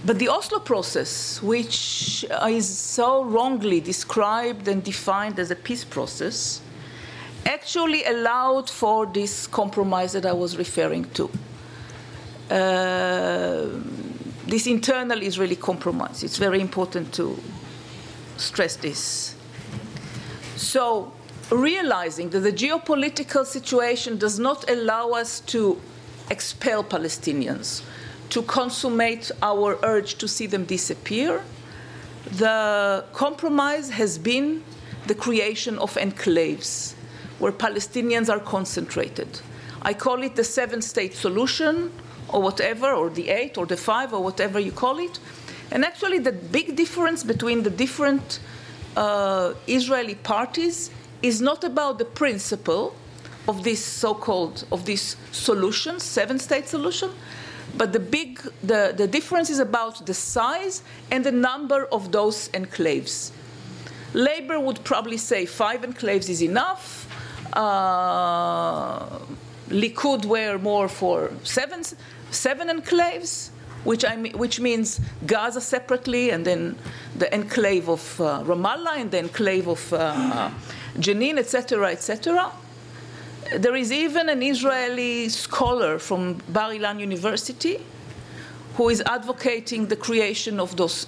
But the Oslo process, which is so wrongly described and defined as a peace process, actually allowed for this compromise that I was referring to. This internal Israeli compromise. It's very important to stress this. So, realizing that the geopolitical situation does not allow us to expel Palestinians, to consummate our urge to see them disappear, the compromise has been the creation of enclaves where Palestinians are concentrated. I call it the 7-state solution, or whatever, or the 8, or the 5, or whatever you call it. And actually, the big difference between the different Israeli parties is not about the principle of this so-called, of this solution, 7-state solution, but the difference is about the size and the number of those enclaves. Labour would probably say 5 enclaves is enough. Likud were more for seven enclaves, which means Gaza separately, and then the enclave of Ramallah, and the enclave of Jenin, etc., etc. There is even an Israeli scholar from Bar Ilan University who is advocating the creation of those,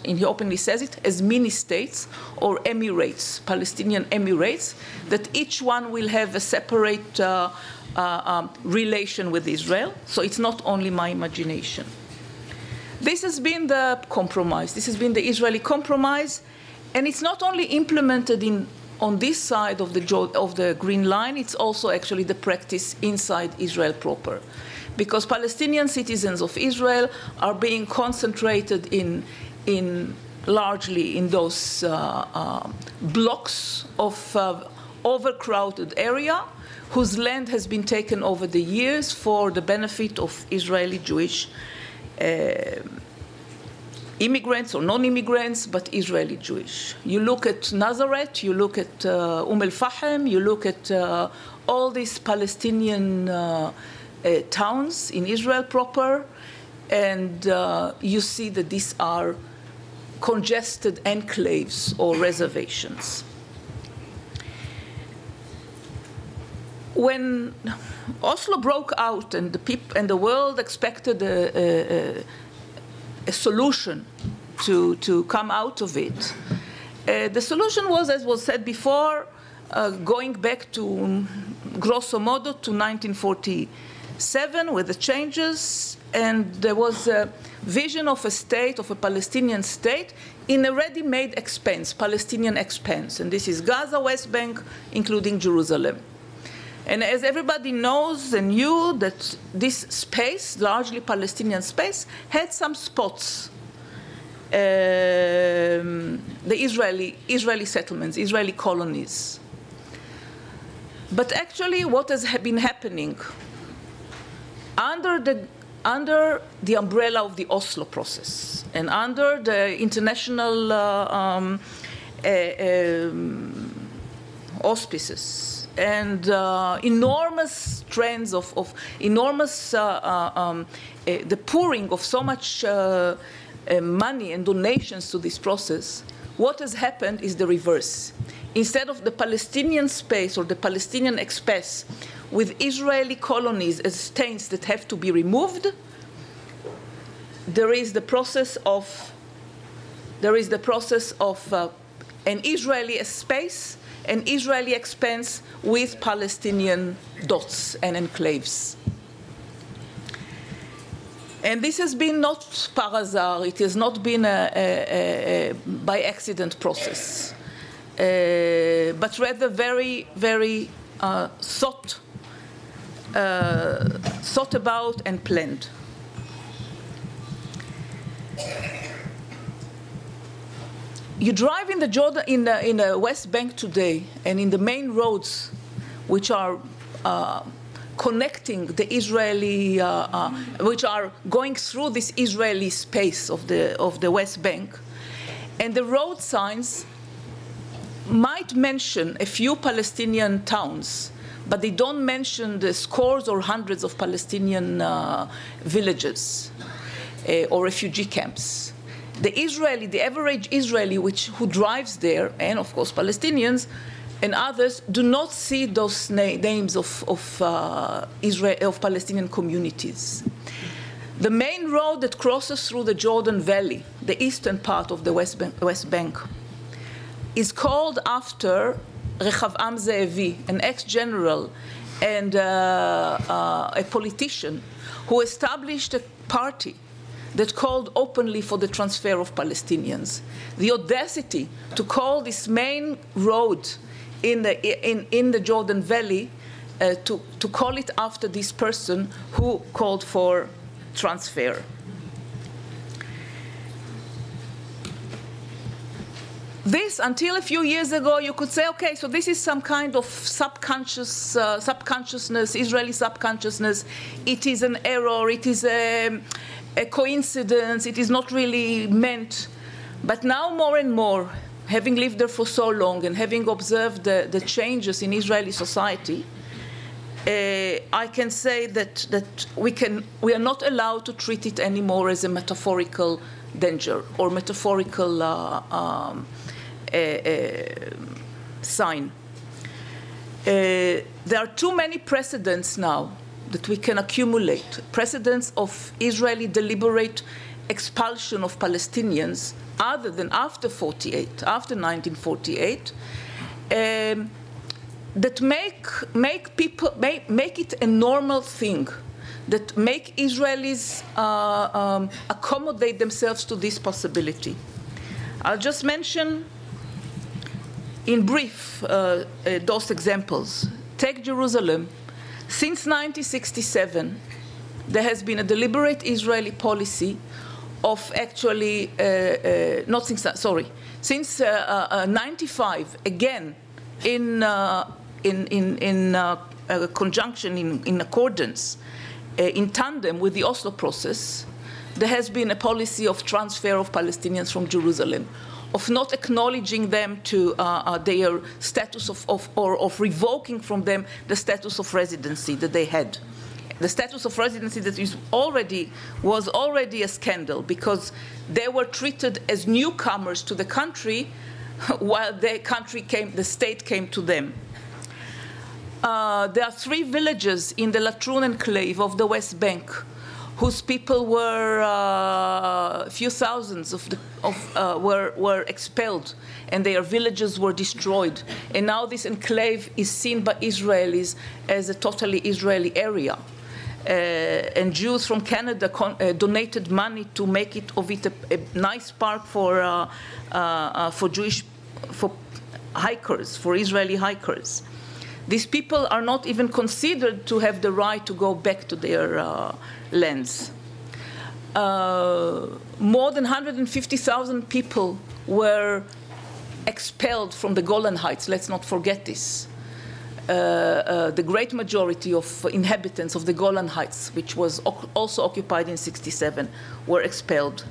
and he openly says it, as mini-states or emirates, Palestinian emirates, that each one will have a separate relation with Israel. So it's not only my imagination. This has been the compromise. This has been the Israeli compromise. And it's not only implemented on this side of the Green Line, it's also actually the practice inside Israel proper. Because Palestinian citizens of Israel are being concentrated largely in those blocks of overcrowded area whose land has been taken over the years for the benefit of Israeli Jewish immigrants or non-immigrants, but Israeli Jewish. You look at Nazareth, you look at al-Fahim, you look at all these Palestinian towns in Israel proper, and you see that these are congested enclaves or reservations. When Oslo broke out and the world expected a solution to come out of it, the solution was, as was said before, going back to grosso modo to 1947 with the changes, and there was a vision of a state, of a Palestinian state, in a ready-made expanse, Palestinian expanse, and this is Gaza, West Bank, including Jerusalem. And as everybody knows and knew, that this space, largely Palestinian space, had some spots. The Israeli settlements, Israeli colonies. But actually, what has been happening under the umbrella of the Oslo process and under the international auspices, and enormous trends of enormous, the pouring of so much money and donations to this process, what has happened is the reverse. Instead of the Palestinian space or the Palestinian expanse with Israeli colonies as states that have to be removed, there is the process of an Israeli space, an Israeli expanse with Palestinian dots and enclaves. And this has been not par hasard, it has not been a by accident process, but rather very, very thought about and planned. You drive in the Jordan, in the West Bank today, and in the main roads, which are connecting the Israeli, which are going through this Israeli space of the West Bank, and the road signs might mention a few Palestinian towns, but they don't mention the scores or hundreds of Palestinian villages or refugee camps. The average Israeli who drives there, and of course Palestinians and others, do not see those names of Palestinian communities. The main road that crosses through the Jordan Valley, the eastern part of the West Bank, is called after Rehavam Ze'evi, an ex-general and a politician who established a party that called openly for the transfer of Palestinians. The audacity to call this main road in the Jordan Valley, to call it after this person who called for transfer. This, until a few years ago, you could say, okay, so this is some kind of subconsciousness, Israeli subconsciousness. It is an error. It is a coincidence. It is not really meant. But now more and more, having lived there for so long and having observed the changes in Israeli society, I can say that we are not allowed to treat it anymore as a metaphorical danger or metaphorical sign. There are too many precedents now that we can accumulate, precedents of Israeli deliberate expulsion of Palestinians other than after 1948, that make it a normal thing, that make Israelis accommodate themselves to this possibility. I'll just mention in brief those examples. Take Jerusalem. Since 1967, there has been a deliberate Israeli policy of actually, since 95, again, in conjunction, in accordance, in tandem with the Oslo process, there has been a policy of transfer of Palestinians from Jerusalem, of not acknowledging them to their status of revoking from them the status of residency that they had. The status of residency that was already a scandal because they were treated as newcomers to the country while the state came to them. There are 3 villages in the Latrun enclave of the West Bank whose people were a few thousands were expelled, and their villages were destroyed. And now this enclave is seen by Israelis as a totally Israeli area. And Jews from Canada donated money to make it a nice park for hikers, for Israeli hikers. These people are not even considered to have the right to go back to their lands. More than 150,000 people were expelled from the Golan Heights. Let's not forget this. The great majority of inhabitants of the Golan Heights, which was also occupied in 1967, were expelled.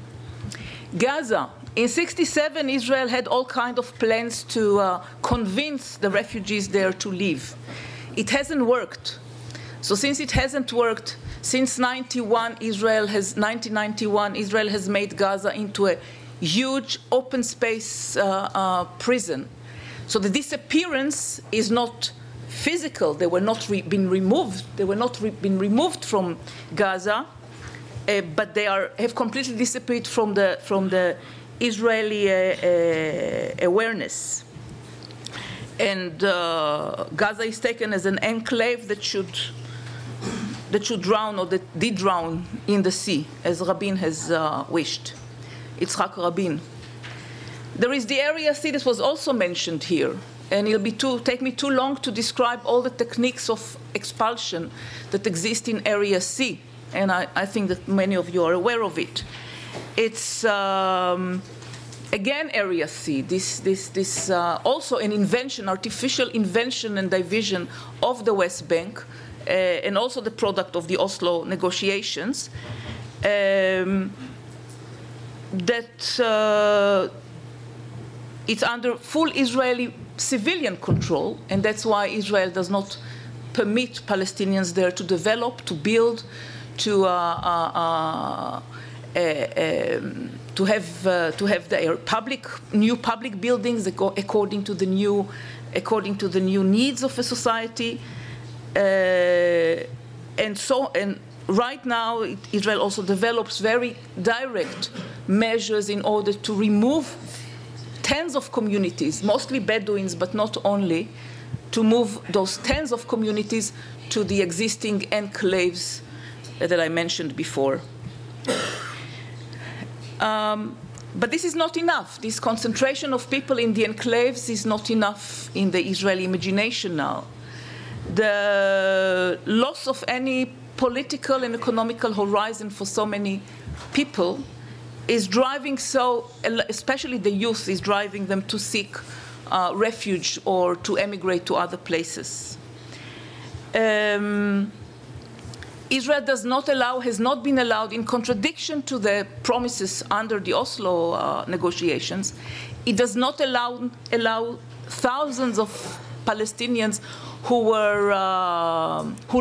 Gaza. In 1967, Israel had all kinds of plans to convince the refugees there to leave. It hasn't worked. So since it hasn't worked, since 1991, Israel has made Gaza into a huge open space prison. So the disappearance is not physical. They were not been removed. They were not been removed from Gaza, but they have completely disappeared from the Israeli awareness. And Gaza is taken as an enclave that should drown, or that did drown, in the sea, as Rabin has wished. Yitzhak Rabin. There is the Area C that was also mentioned here, and it'll take me too long to describe all the techniques of expulsion that exist in Area C, and I think that many of you are aware of it. It's again Area C. This also an invention, artificial invention and division of the West Bank, and also the product of the Oslo negotiations. That it's under full Israeli civilian control, and that's why Israel does not permit Palestinians there to develop, to build, to have their new public buildings according to the new needs of a society, and right now Israel also develops very direct measures in order to remove tens of communities, mostly Bedouins, but not only, to move those tens of communities to the existing enclaves that I mentioned before. But this is not enough. This concentration of people in the enclaves is not enough in the Israeli imagination now. The loss of any political and economical horizon for so many people is driving, especially the youth, is driving them to seek refuge or to emigrate to other places. Israel has not been allowed, in contradiction to the promises under the Oslo negotiations, it does not allow thousands of Palestinians who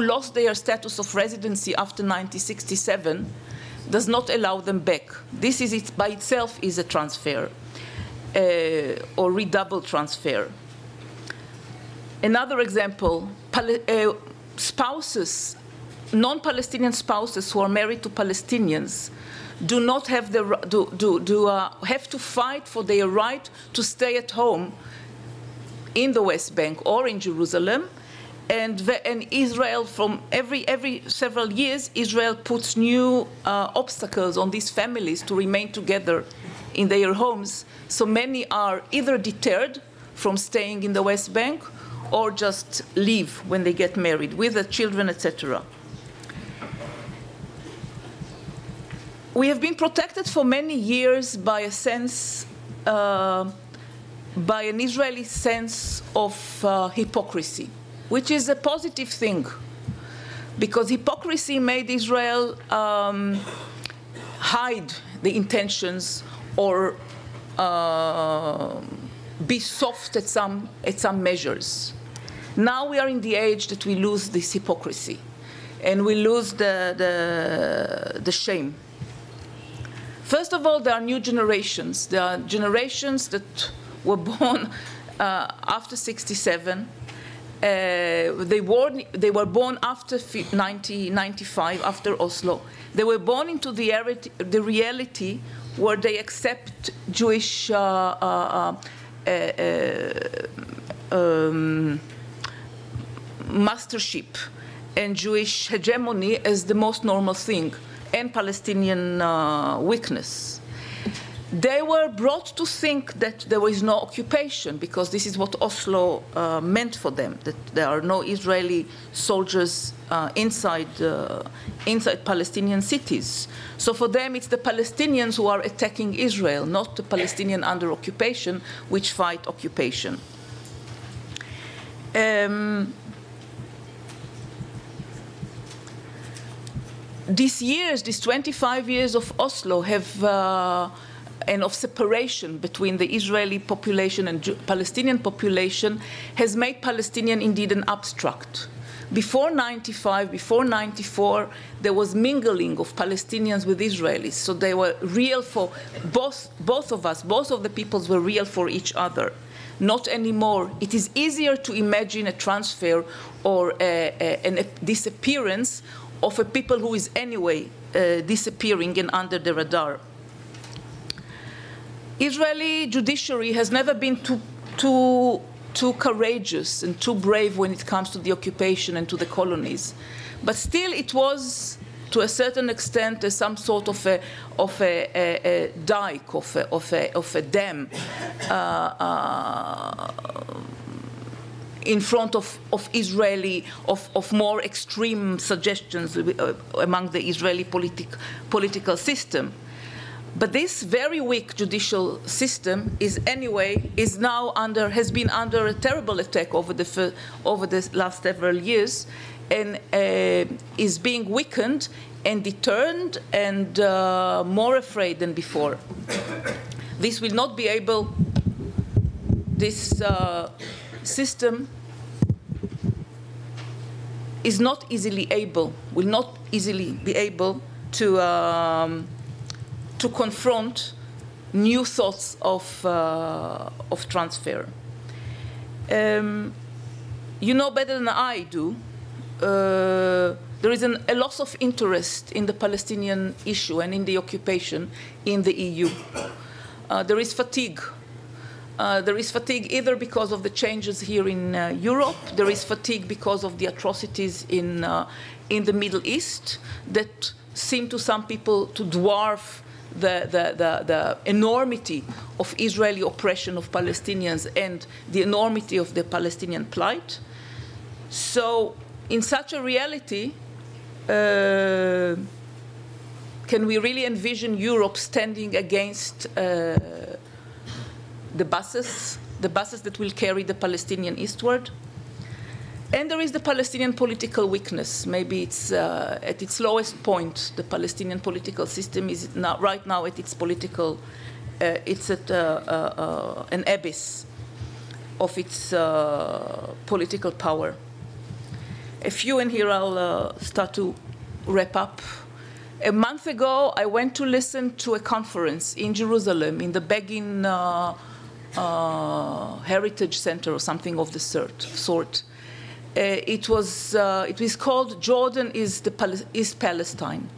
lost their status of residency after 1967, does not allow them back. This by itself is a transfer, or redoubled transfer. Another example, spouses, non-Palestinian spouses who are married to Palestinians do not have the have to fight for their right to stay at home in the West Bank or in Jerusalem, and Israel, from every several years, Israel puts new obstacles on these families to remain together in their homes. So many are either deterred from staying in the West Bank or just leave when they get married with the children, etc. We have been protected for many years by a sense, by an Israeli sense of hypocrisy, which is a positive thing, because hypocrisy made Israel hide the intentions or be soft at some measures. Now we are in the age that we lose this hypocrisy, and we lose the shame. First of all, there are new generations. There are generations that were born after '67. They were born after 1995, after Oslo. They were born into the reality where they accept Jewish mastership and Jewish hegemony as the most normal thing, and Palestinian weakness. They were brought to think that there was no occupation, because this is what Oslo meant for them, that there are no Israeli soldiers inside Palestinian cities. So for them, it's the Palestinians who are attacking Israel, not the Palestinian under occupation, which fight occupation. These 25 years of Oslo have and of separation between the Israeli population and Palestinian population has made Palestinian indeed an abstract. Before 95, before 94, there was mingling of Palestinians with Israelis. So they were real for both of us, both of the peoples were real for each other. Not anymore. It is easier to imagine a transfer or a disappearance of a people who is anyway disappearing and under the radar. Israeli judiciary has never been too courageous and too brave when it comes to the occupation and to the colonies, but still it was, to a certain extent, some sort of a dike, of a dam in front of more extreme suggestions among the Israeli political system. But this very weak judicial system has been under a terrible attack over the last several years, and is being weakened and deterred and more afraid than before. This will not be able. This system is not easily able. Will not easily be able to confront new thoughts of transfer. You know better than I do, there is a loss of interest in the Palestinian issue and in the occupation in the EU. There is fatigue. There is fatigue either because of the changes here in Europe. There is fatigue because of the atrocities in the Middle East that seem to some people to dwarf the enormity of Israeli oppression of Palestinians and the enormity of the Palestinian plight. So in such a reality, can we really envision Europe standing against the buses that will carry the Palestinian eastward? And there is the Palestinian political weakness. Maybe it's at its lowest point. The Palestinian political system is right now at its political, it's at an abyss of its political power. A few, and here I'll start to wrap up. A month ago, I went to listen to a conference in Jerusalem, in the Begin heritage center or something of the sort. It was called Jordan is Palestine.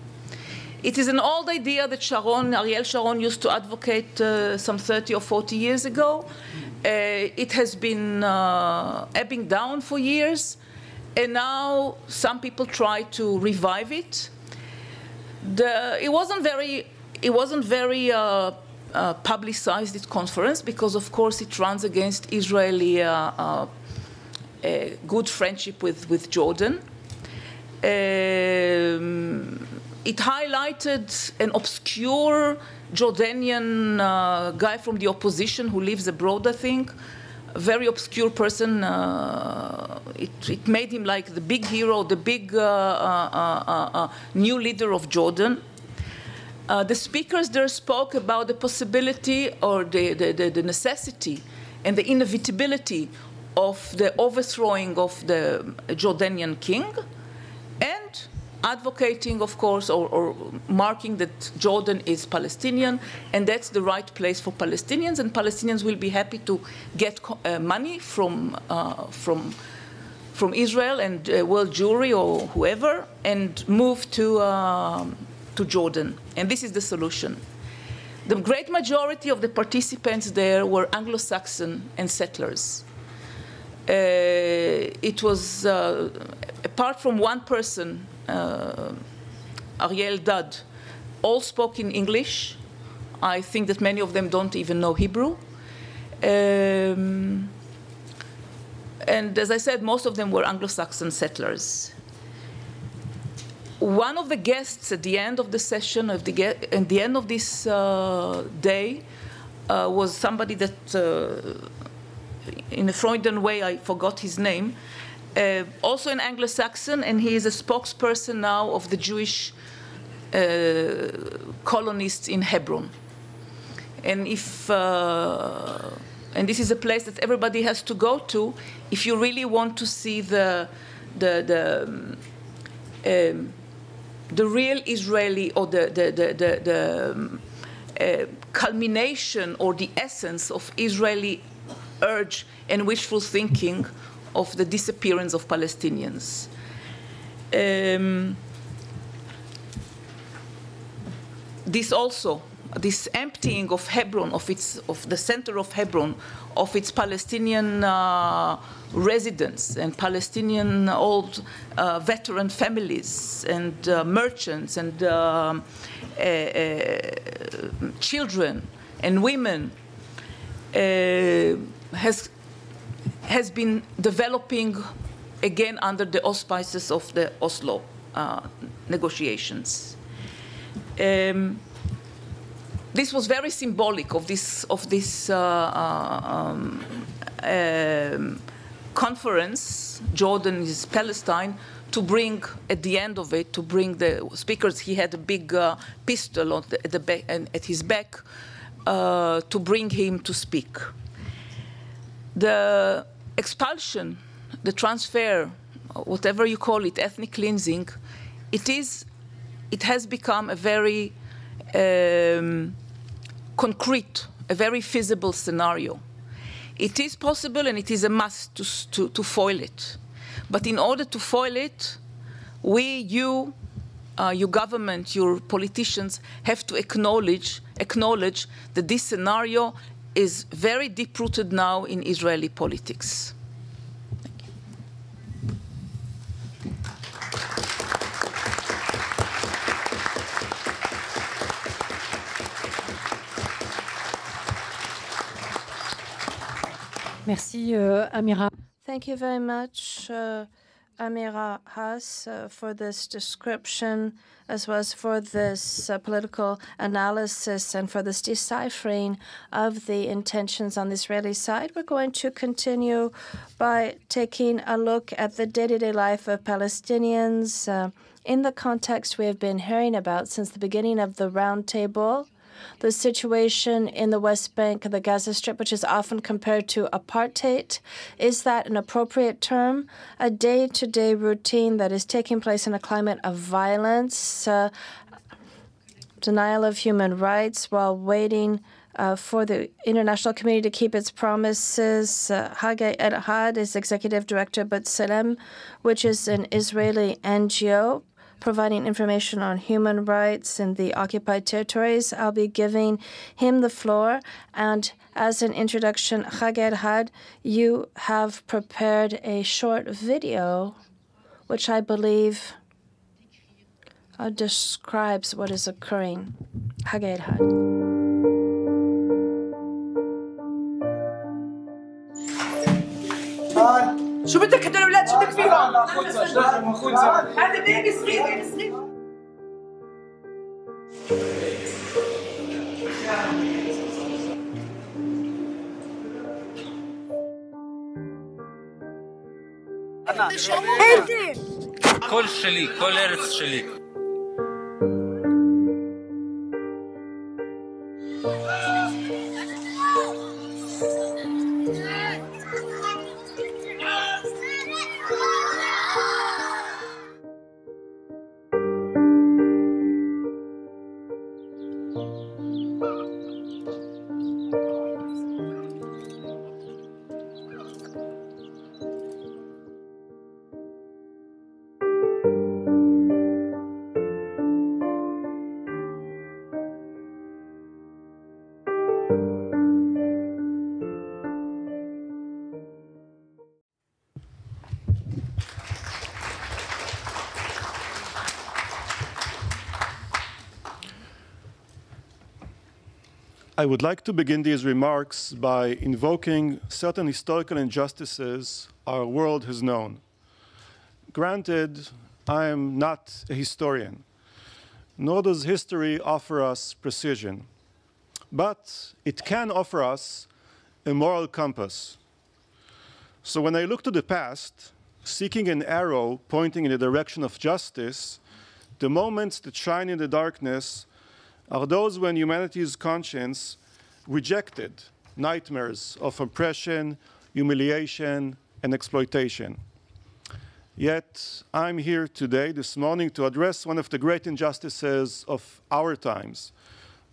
It is an old idea that Ariel Sharon used to advocate some 30 or 40 years ago. It has been ebbing down for years, and now some people try to revive it. It wasn't very publicized, this conference, because of course it runs against Israeli good friendship with Jordan. It highlighted an obscure Jordanian guy from the opposition who lives abroad, I think. A very obscure person. It made him like the big hero, the big new leader of Jordan. The speakers there spoke about the possibility or the necessity and the inevitability of the overthrowing of the Jordanian king, and advocating, of course, or marking that Jordan is Palestinian, and that's the right place for Palestinians, and Palestinians will be happy to get money from Israel and world Jewry or whoever, and move to Jordan. And this is the solution. The great majority of the participants there were Anglo-Saxon and settlers. It was, apart from one person, Hagai El-Ad, all spoke in English. I think that many of them don't even know Hebrew. And as I said, most of them were Anglo-Saxon settlers. One of the guests at the end of the session, at the end of this day, was somebody that, in a Freudian way, I forgot his name, also an Anglo-Saxon, and he is a spokesperson now of the Jewish colonists in Hebron. And and this is a place that everybody has to go to if you really want to see the real Israeli, or the culmination or the essence of Israeli urge and wishful thinking of the disappearance of Palestinians. This emptying of Hebron, of the center of Hebron, of its Palestinian residents and Palestinian old veteran families and merchants and children and women, has been developing again under the auspices of the Oslo negotiations. This was very symbolic of this conference, Jordan is Palestine, to bring, at the end of it, to bring the speakers. He had a big pistol at the back, and at his back, to bring him to speak. The expulsion, the transfer, whatever you call it, ethnic cleansing, it has become a very concrete, a very feasible scenario. It is possible and it is a must to foil it. But in order to foil it, your government, your politicians have to acknowledge that this scenario is very deep-rooted now in Israeli politics. Merci, Amira. Thank you very much, Amira Haas, for this description, as well as for this political analysis and for this deciphering of the intentions on the Israeli side. We're going to continue by taking a look at the day-to-day life of Palestinians in the context we have been hearing about since the beginning of the roundtable. The situation in the West Bank and the Gaza Strip, which is often compared to apartheid. Is that an appropriate term? A day-to-day routine that is taking place in a climate of violence, denial of human rights while waiting for the international community to keep its promises. Hagai El-Ad is executive director, but Salem, which is an Israeli NGO providing information on human rights in the occupied territories. I'll be giving him the floor. And as an introduction, Hagai El-Ad, you have prepared a short video, which I believe describes what is occurring. Hagai El-Ad. شو بدك هدول الاولاد شو بدك فيهم؟ هذا بيبي صغير بيبي صغير كل شليك كل ارث شليك I would like to begin these remarks by invoking certain historical injustices our world has known. Granted, I am not a historian, nor does history offer us precision, but it can offer us a moral compass. So when I look to the past, seeking an arrow pointing in the direction of justice, the moments that shine in the darkness are those when humanity's conscience rejected nightmares of oppression, humiliation, and exploitation. Yet, I'm here today, this morning, to address one of the great injustices of our times,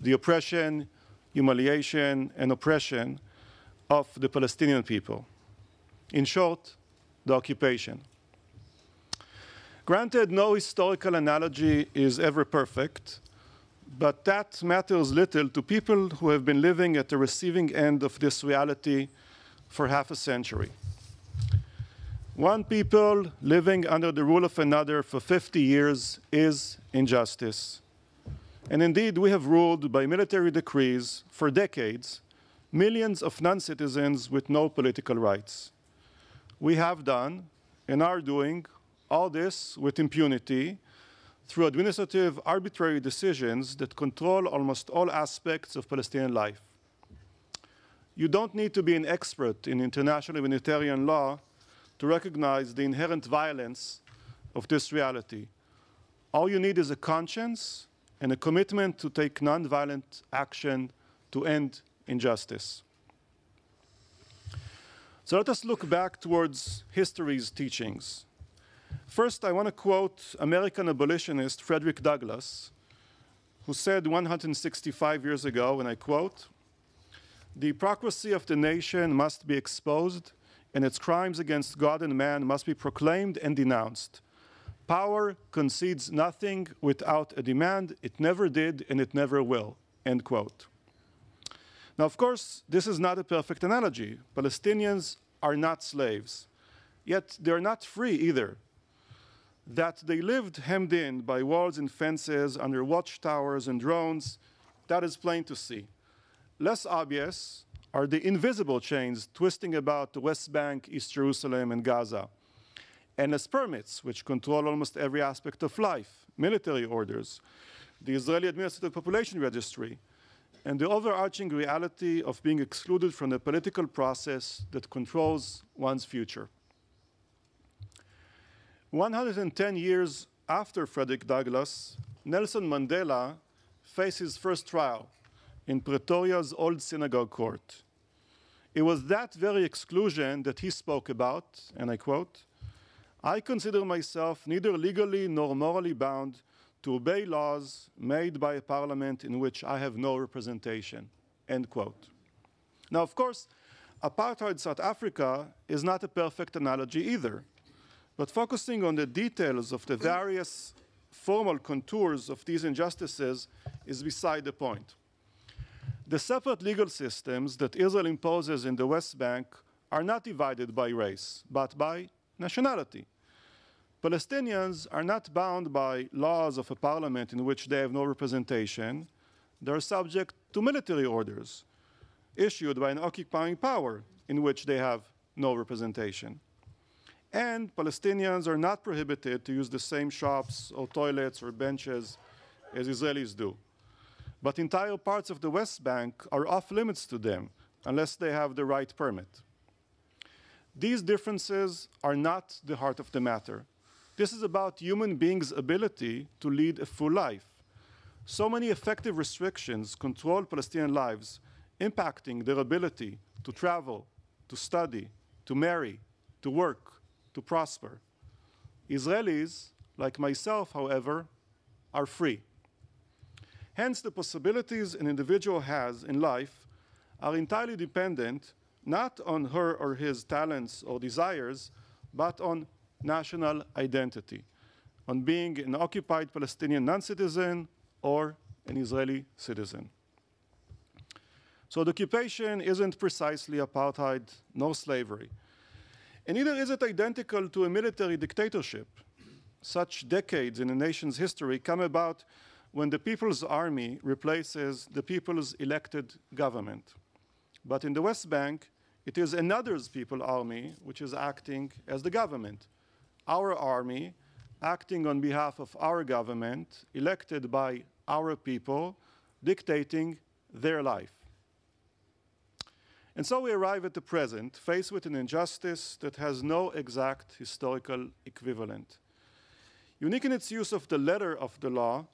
the oppression, humiliation, and oppression of the Palestinian people. In short, the occupation. Granted, no historical analogy is ever perfect, but that matters little to people who have been living at the receiving end of this reality for half a century. One people living under the rule of another for 50 years is injustice. And indeed, we have ruled by military decrees for decades millions of non-citizens with no political rights. We have done and are doing all this with impunity through administrative arbitrary decisions that control almost all aspects of Palestinian life. You don't need to be an expert in international humanitarian law to recognize the inherent violence of this reality. All you need is a conscience and a commitment to take nonviolent action to end injustice. So let us look back towards history's teachings. First, I want to quote American abolitionist Frederick Douglass, who said 165 years ago, and I quote, "The hypocrisy of the nation must be exposed, and its crimes against God and man must be proclaimed and denounced. Power concedes nothing without a demand. It never did, and it never will," end quote. Now, of course, this is not a perfect analogy. Palestinians are not slaves, yet they're not free either. That they lived hemmed in by walls and fences, under watchtowers and drones, that is plain to see. Less obvious are the invisible chains twisting about the West Bank, East Jerusalem, and Gaza. Endless permits, which control almost every aspect of life, military orders, the Israeli Administrative Population Registry, and the overarching reality of being excluded from the political process that controls one's future. 110 years after Frederick Douglass, Nelson Mandela faced his first trial in Pretoria's old synagogue court. It was that very exclusion that he spoke about, and I quote, "I consider myself neither legally nor morally bound to obey laws made by a parliament in which I have no representation," end quote. Now, of course, apartheid South Africa is not a perfect analogy either, but focusing on the details of the various formal contours of these injustices is beside the point. The separate legal systems that Israel imposes in the West Bank are not divided by race, but by nationality. Palestinians are not bound by laws of a parliament in which they have no representation. They are subject to military orders issued by an occupying power in which they have no representation. And Palestinians are not prohibited to use the same shops or toilets or benches as Israelis do. But entire parts of the West Bank are off limits to them unless they have the right permit. These differences are not the heart of the matter. This is about human beings' ability to lead a full life. So many effective restrictions control Palestinian lives, impacting their ability to travel, to study, to marry, to work, to prosper. Israelis, like myself, however, are free. Hence, the possibilities an individual has in life are entirely dependent not on her or his talents or desires, but on national identity, on being an occupied Palestinian non-citizen or an Israeli citizen. So the occupation isn't precisely apartheid nor slavery. And neither is it identical to a military dictatorship. Such decades in a nation's history come about when the people's army replaces the people's elected government. But in the West Bank, it is another's people's army which is acting as the government. Our army, acting on behalf of our government, elected by our people, dictating their life. And so we arrive at the present, faced with an injustice that has no exact historical equivalent. Unique in its use of the letter of the law,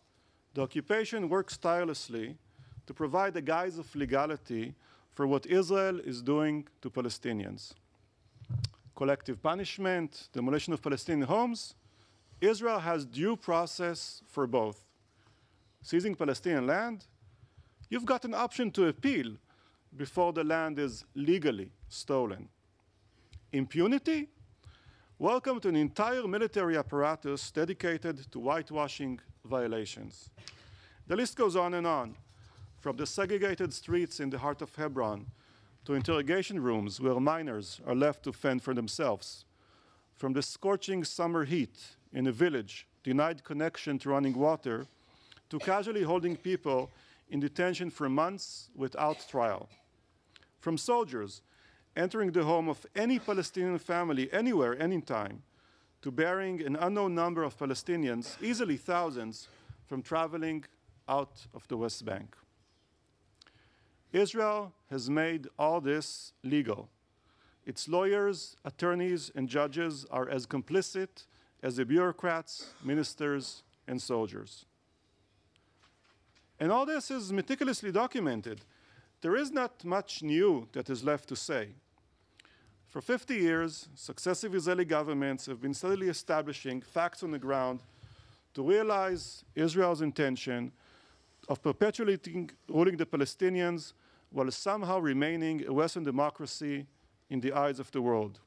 the occupation works tirelessly to provide a guise of legality for what Israel is doing to Palestinians. Collective punishment, demolition of Palestinian homes, Israel has due process for both. Seizing Palestinian land, you've got an option to appeal before the land is legally stolen. Impunity? Welcome to an entire military apparatus dedicated to whitewashing violations. The list goes on and on, from the segregated streets in the heart of Hebron to interrogation rooms where minors are left to fend for themselves, from the scorching summer heat in a village denied connection to running water to casually holding people in detention for months without trial. From soldiers entering the home of any Palestinian family anywhere, anytime, to bearing an unknown number of Palestinians, easily thousands, from traveling out of the West Bank. Israel has made all this legal. Its lawyers, attorneys, and judges are as complicit as the bureaucrats, ministers, and soldiers. And all this is meticulously documented. There is not much new that is left to say. For 50 years, successive Israeli governments have been steadily establishing facts on the ground to realize Israel's intention of perpetually ruling the Palestinians while somehow remaining a Western democracy in the eyes of the world.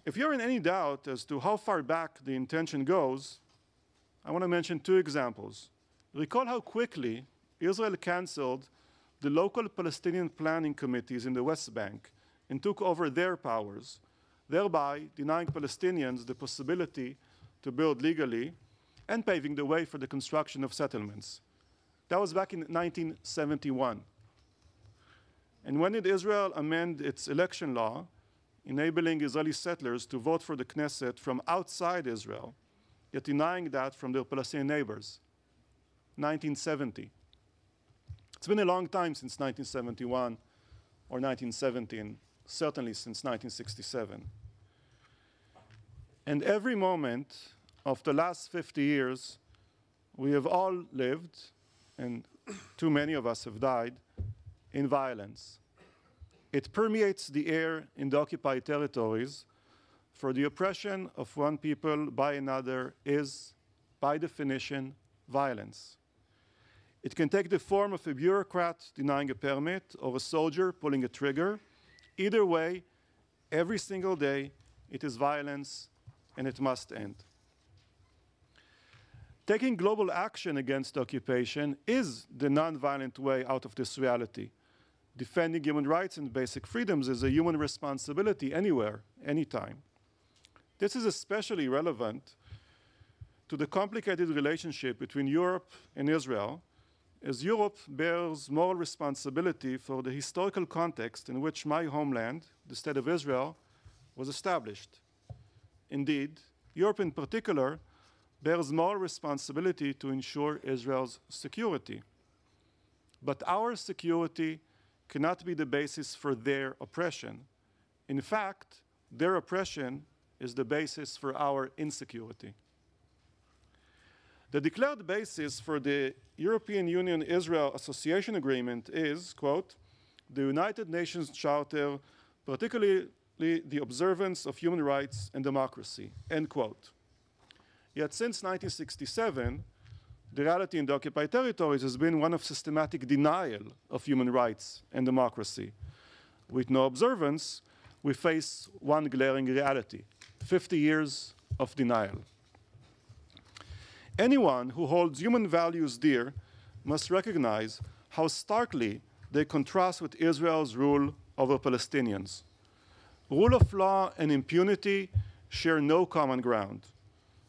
If you're in any doubt as to how far back the intention goes, I want to mention two examples. Recall how quickly Israel canceled the local Palestinian planning committees in the West Bank and took over their powers, thereby denying Palestinians the possibility to build legally and paving the way for the construction of settlements. That was back in 1971. And when did Israel amend its election law, enabling Israeli settlers to vote for the Knesset from outside Israel, yet denying that from their Palestinian neighbors? 1970. It's been a long time since 1971 or 1917, certainly since 1967. And every moment of the last 50 years, we have all lived, and too many of us have died, in violence. It permeates the air in the occupied territories, for the oppression of one people by another is, by definition, violence. It can take the form of a bureaucrat denying a permit or a soldier pulling a trigger. Either way, every single day, it is violence, and it must end. Taking global action against occupation is the nonviolent way out of this reality. Defending human rights and basic freedoms is a human responsibility anywhere, anytime. This is especially relevant to the complicated relationship between Europe and Israel, as Europe bears moral responsibility for the historical context in which my homeland, the State of Israel, was established. Indeed, Europe in particular bears moral responsibility to ensure Israel's security. But our security cannot be the basis for their oppression. In fact, their oppression is the basis for our insecurity. The declared basis for the European Union-Israel Association Agreement is, quote, the United Nations Charter, particularly the observance of human rights and democracy, end quote. Yet since 1967, the reality in the occupied territories has been one of systematic denial of human rights and democracy. With no observance, we face one glaring reality, 50 years of denial. Anyone who holds human values dear must recognize how starkly they contrast with Israel's rule over Palestinians. Rule of law and impunity share no common ground.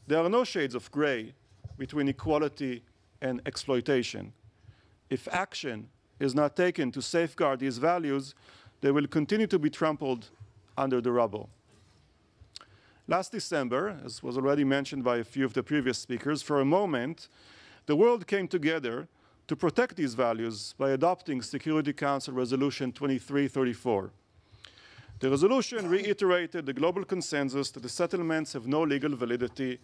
There are no shades of gray between equality and exploitation. If action is not taken to safeguard these values, they will continue to be trampled under the rubble. Last December, as was already mentioned by a few of the previous speakers, for a moment, the world came together to protect these values by adopting Security Council Resolution 2334. The resolution reiterated the global consensus that the settlements have no legal validity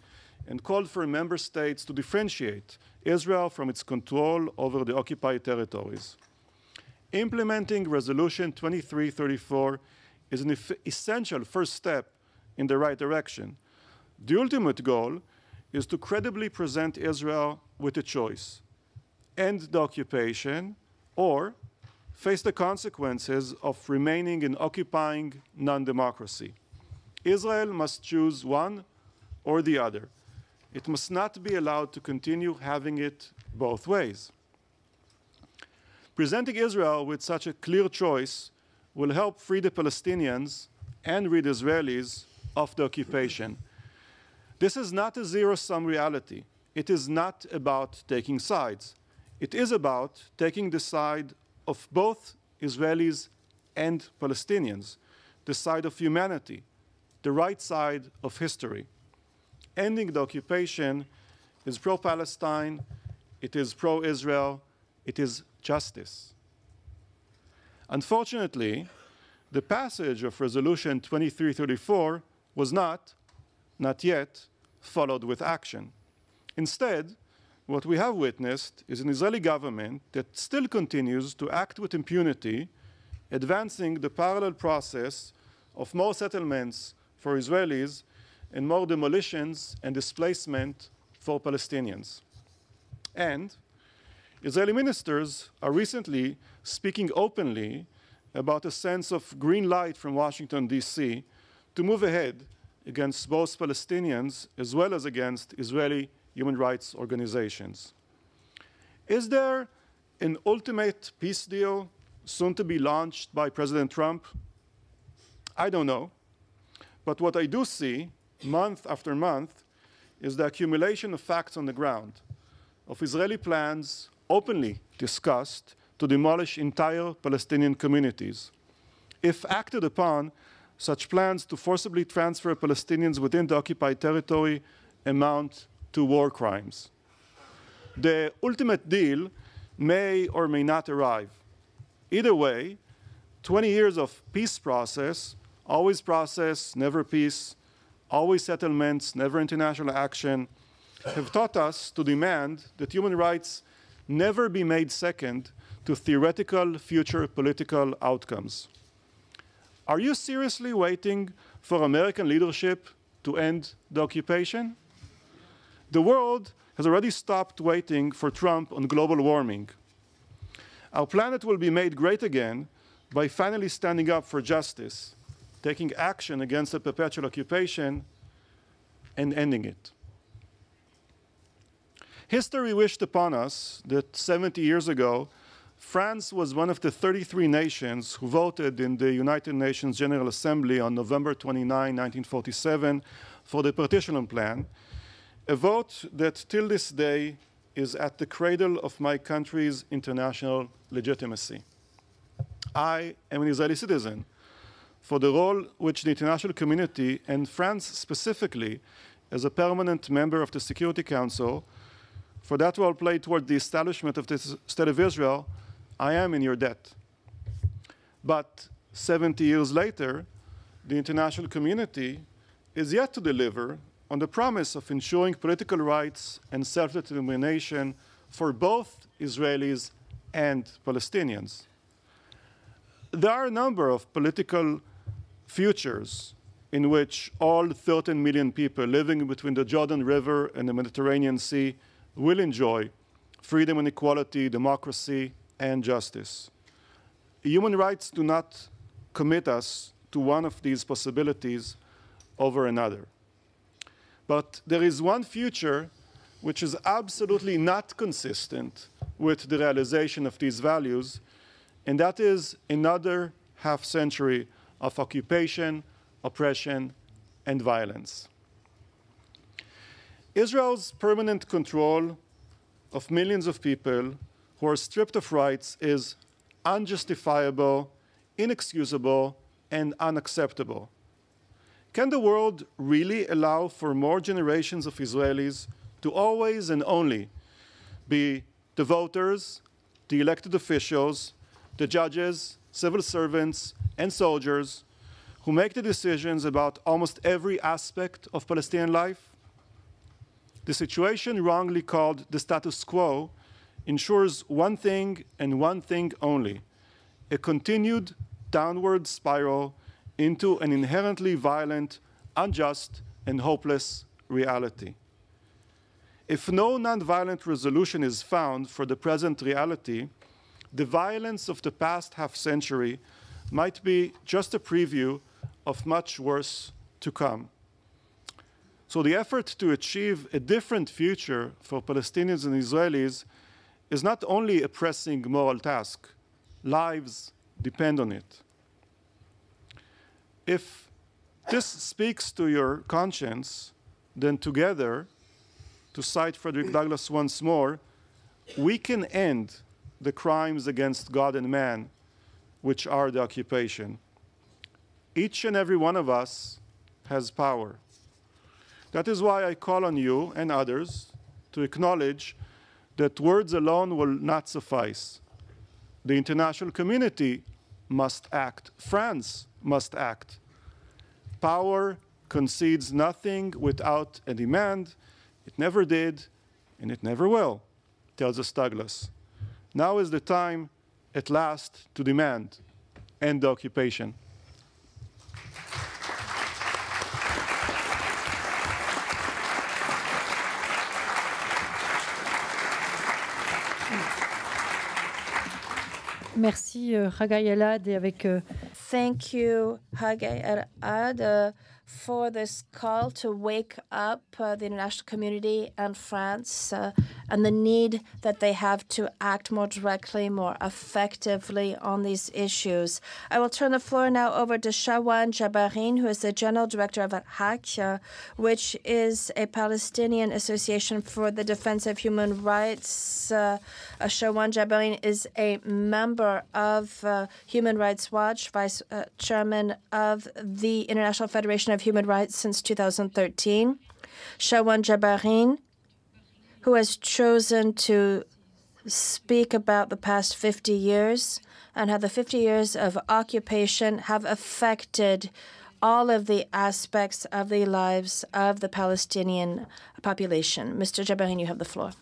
and called for member states to differentiate Israel from its control over the occupied territories. Implementing Resolution 2334 is an essential first step in the right direction. The ultimate goal is to credibly present Israel with a choice: end the occupation or face the consequences of remaining in occupying non-democracy. Israel must choose one or the other. It must not be allowed to continue having it both ways. Presenting Israel with such a clear choice will help free the Palestinians and rid Israelis of the occupation. This is not a zero-sum reality. It is not about taking sides. It is about taking the side of both Israelis and Palestinians, the side of humanity, the right side of history. Ending the occupation is pro-Palestine, it is pro-Israel, it is justice. Unfortunately, the passage of Resolution 2334 was not yet, followed with action. Instead, what we have witnessed is an Israeli government that still continues to act with impunity, advancing the parallel process of more settlements for Israelis and more demolitions and displacement for Palestinians. And Israeli ministers are recently speaking openly about a sense of green light from Washington, D.C. to move ahead against both Palestinians as well as against Israeli human rights organizations. Is there an ultimate peace deal soon to be launched by President Trump? I don't know. But what I do see, month after month, is the accumulation of facts on the ground, of Israeli plans openly discussed to demolish entire Palestinian communities. If acted upon, such plans to forcibly transfer Palestinians within the occupied territory amount to war crimes. The ultimate deal may or may not arrive. Either way, 20 years of peace process, never peace, always settlements, never international action, have taught us to demand that human rights never be made second to theoretical future political outcomes. Are you seriously waiting for American leadership to end the occupation? The world has already stopped waiting for Trump on global warming. Our planet will be made great again by finally standing up for justice, taking action against the perpetual occupation, and ending it. History wished upon us that 70 years ago, France was one of the 33 nations who voted in the United Nations General Assembly on November 29, 1947, for the partition plan, a vote that till this day is at the cradle of my country's international legitimacy. I am an Israeli citizen. For the role which the international community, and France specifically, as a permanent member of the Security Council, for that role played toward the establishment of the State of Israel, I am in your debt. But 70 years later, the international community is yet to deliver on the promise of ensuring political rights and self-determination for both Israelis and Palestinians. There are a number of political futures in which all 13 million people living between the Jordan River and the Mediterranean Sea will enjoy freedom and equality, democracy, and justice. Human rights do not commit us to one of these possibilities over another. But there is one future which is absolutely not consistent with the realization of these values, and that is another half century of occupation, oppression, and violence. Israel's permanent control of millions of people who are stripped of rights is unjustifiable, inexcusable, and unacceptable. Can the world really allow for more generations of Israelis to always and only be the voters, the elected officials, the judges, civil servants, and soldiers who make the decisions about almost every aspect of Palestinian life? The situation wrongly called the status quo ensures one thing and one thing only: a continued downward spiral into an inherently violent, unjust, and hopeless reality. If no nonviolent resolution is found for the present reality, the violence of the past half-century might be just a preview of much worse to come. So the effort to achieve a different future for Palestinians and Israelis is not only a pressing moral task, lives depend on it. If this speaks to your conscience, then together, to cite Frederick Douglass once more, we can end the crimes against God and man, which are the occupation. Each and every one of us has power. That is why I call on you and others to acknowledge that words alone will not suffice. The international community must act. France must act. Power concedes nothing without a demand. It never did, and it never will, tells us Douglas. Now is the time, at last, to demand end the occupation. Merci Hagai El-Ad et avec Thank you, Hagai El-Ad, for this call to wake up the international community and France and the need that they have to act more directly, more effectively on these issues. I will turn the floor now over to Shawan Jabarin, who is the General Director of Al-Haq, which is a Palestinian association for the defense of human rights. Shawan Jabarin is a member of Human Rights Watch, Vice Chairman of the International Federation of Human Rights since 2013. Shawan Jabarin, who has chosen to speak about the past 50 years and how the 50 years of occupation have affected all of the aspects of the lives of the Palestinian population. Mr. Jabarin, you have the floor.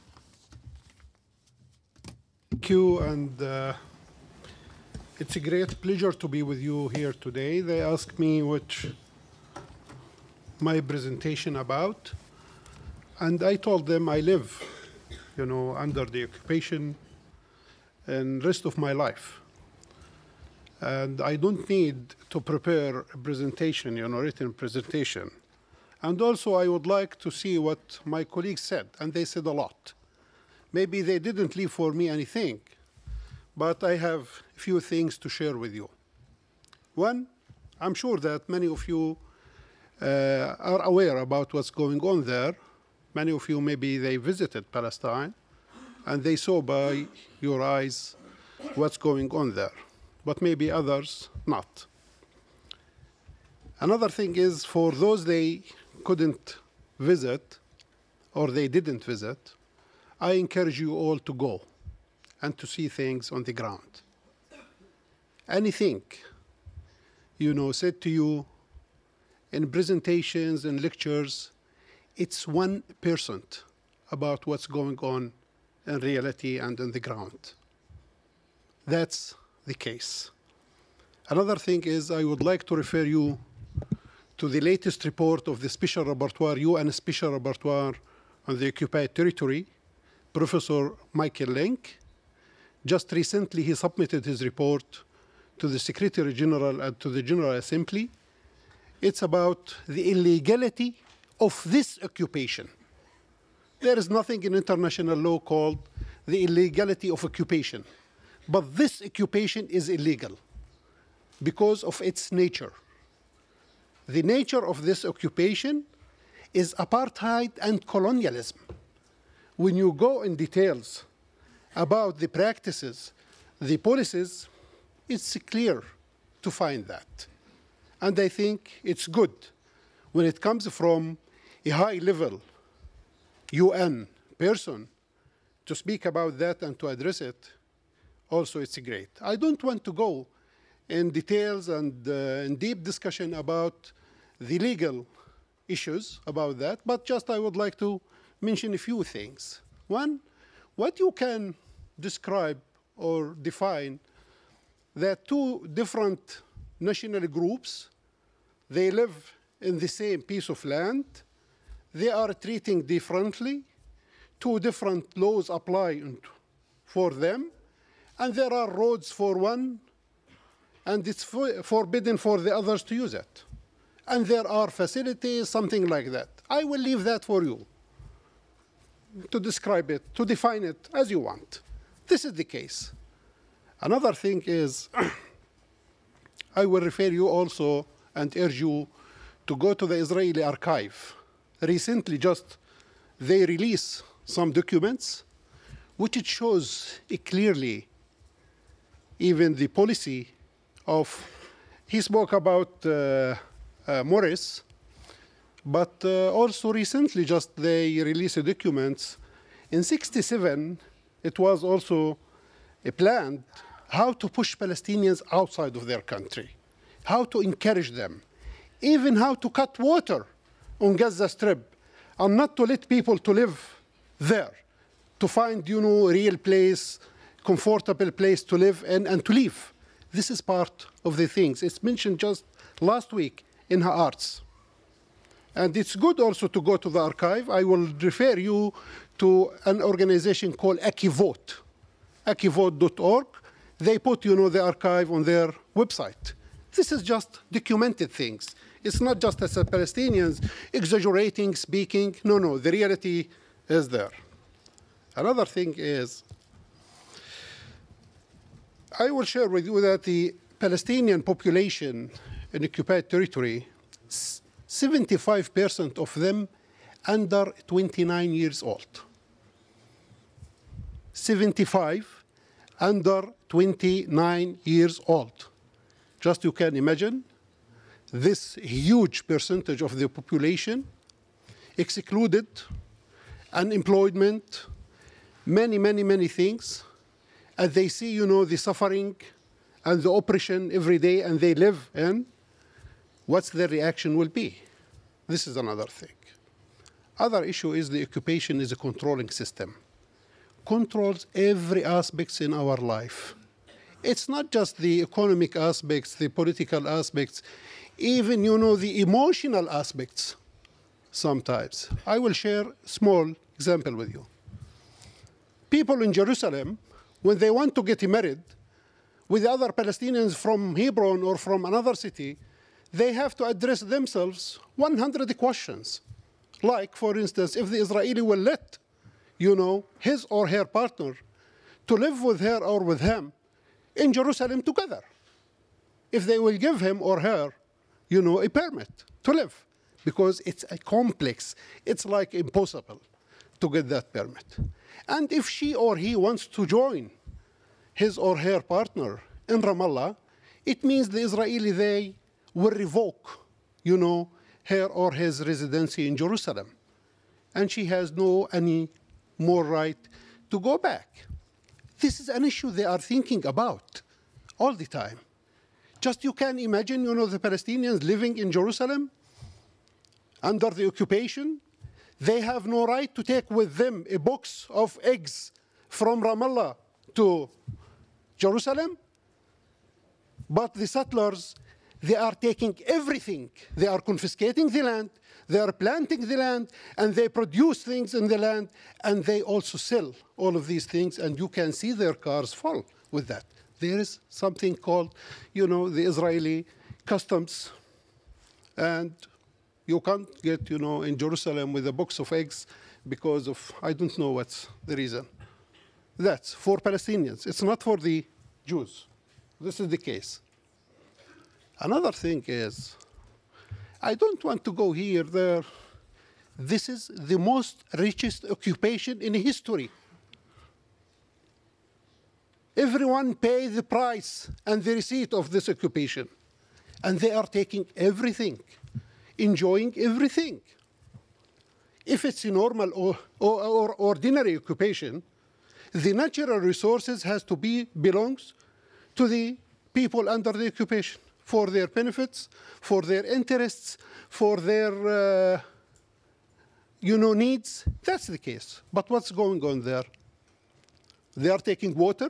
Thank you, and it's a great pleasure to be with you here today. They asked me what my presentation about. And I told them I live, under the occupation and rest of my life. And I don't need to prepare a presentation, written presentation. And also I would like to see what my colleagues said, and they said a lot. Maybe they didn't leave for me anything, but I have a few things to share with you. One, I'm sure that many of you are aware about what's going on there. Many of you, maybe they visited Palestine, and they saw by your eyes what's going on there, but maybe others not. Another thing is, for those they couldn't visit, or they didn't visit, I encourage you all to go and to see things on the ground. Anything, said to you in presentations and lectures, it's 1% about what's going on in reality and on the ground. That's the case. Another thing is, I would like to refer you to the latest report of the Special Rapporteur, UN Special Rapporteur on the Occupied Territory, Professor Michael Link. Just recently, he submitted his report to the Secretary General and to the General Assembly. It's about the illegality of this occupation. There is nothing in international law called the illegality of occupation. But this occupation is illegal because of its nature. The nature of this occupation is apartheid and colonialism. When you go in details about the practices, the policies, it's clear to find that. And I think it's good when it comes from a high-level UN person to speak about that and to address it. Also, it's great. I don't want to go in details and in deep discussion about the legal issues about that, but just I would like to mention a few things. One, what you can describe or define that two different national groups, they live in the same piece of land, they are treating differently, two different laws apply for them, and there are roads for one, and it's forbidden for the others to use it. And there are facilities, something like that. I will leave that for you to describe it, to define it as you want. This is the case. Another thing is, I will refer you also and urge you to go to the Israeli archive. Recently, they release some documents which it shows clearly even the policy of, he spoke about Morris, but also recently they released documents. In '67, it was also planned how to push Palestinians outside of their country, how to encourage them, even how to cut water on Gaza Strip, and not to let people to live there, to find, real place, comfortable place to live in and to live. This is part of the things. It's mentioned just last week in Haaretz. And it's good also to go to the archive. I will refer you to an organization called Akivote, akivote.org. They put, the archive on their website. This is just documented things. It's not just as Palestinians exaggerating, speaking. No, the reality is there. Another thing is, I will share with you that the Palestinian population in occupied territory, 75% of them under 29 years old. 75 under 29 years old. Just you can imagine this huge percentage of the population excluded, unemployment, many things. And they see, the suffering and the oppression every day, and they live in, what's their reaction will be. This is another thing. Other issue is the occupation is a controlling system. Controls every aspect in our life. It's not just the economic aspects, the political aspects, even, the emotional aspects sometimes. I will share a small example with you. People in Jerusalem, when they want to get married with other Palestinians from Hebron or from another city, they have to address themselves 100 questions. Like, for instance, if the Israeli will let, his or her partner to live with her or with him in Jerusalem together. If they will give him or her, a permit to live. Because it's a complex, it's like impossible to get that permit. And if she or he wants to join his or her partner in Ramallah, it means the Israeli, they will revoke, her or his residency in Jerusalem. And she has no any more right to go back. This is an issue they are thinking about all the time. Just you can imagine, the Palestinians living in Jerusalem under the occupation. They have no right to take with them a box of eggs from Ramallah to Jerusalem. But the settlers, they are taking everything. They are confiscating the land, they are planting the land, and they produce things in the land, and they also sell all of these things, and you can see their cars full with that. There is something called, the Israeli customs, and you can't get, in Jerusalem with a box of eggs because of, I don't know what's the reason. That's for Palestinians. It's not for the Jews. This is the case. Another thing is, I don't want to go here, there. This is the most richest occupation in history. Everyone pays the price and the receipt of this occupation. And they are taking everything, enjoying everything. If it's a normal or ordinary occupation, the natural resources has to belongs to the people under the occupation for their benefits, for their interests, for their needs. That's the case. But what's going on there? They are taking water,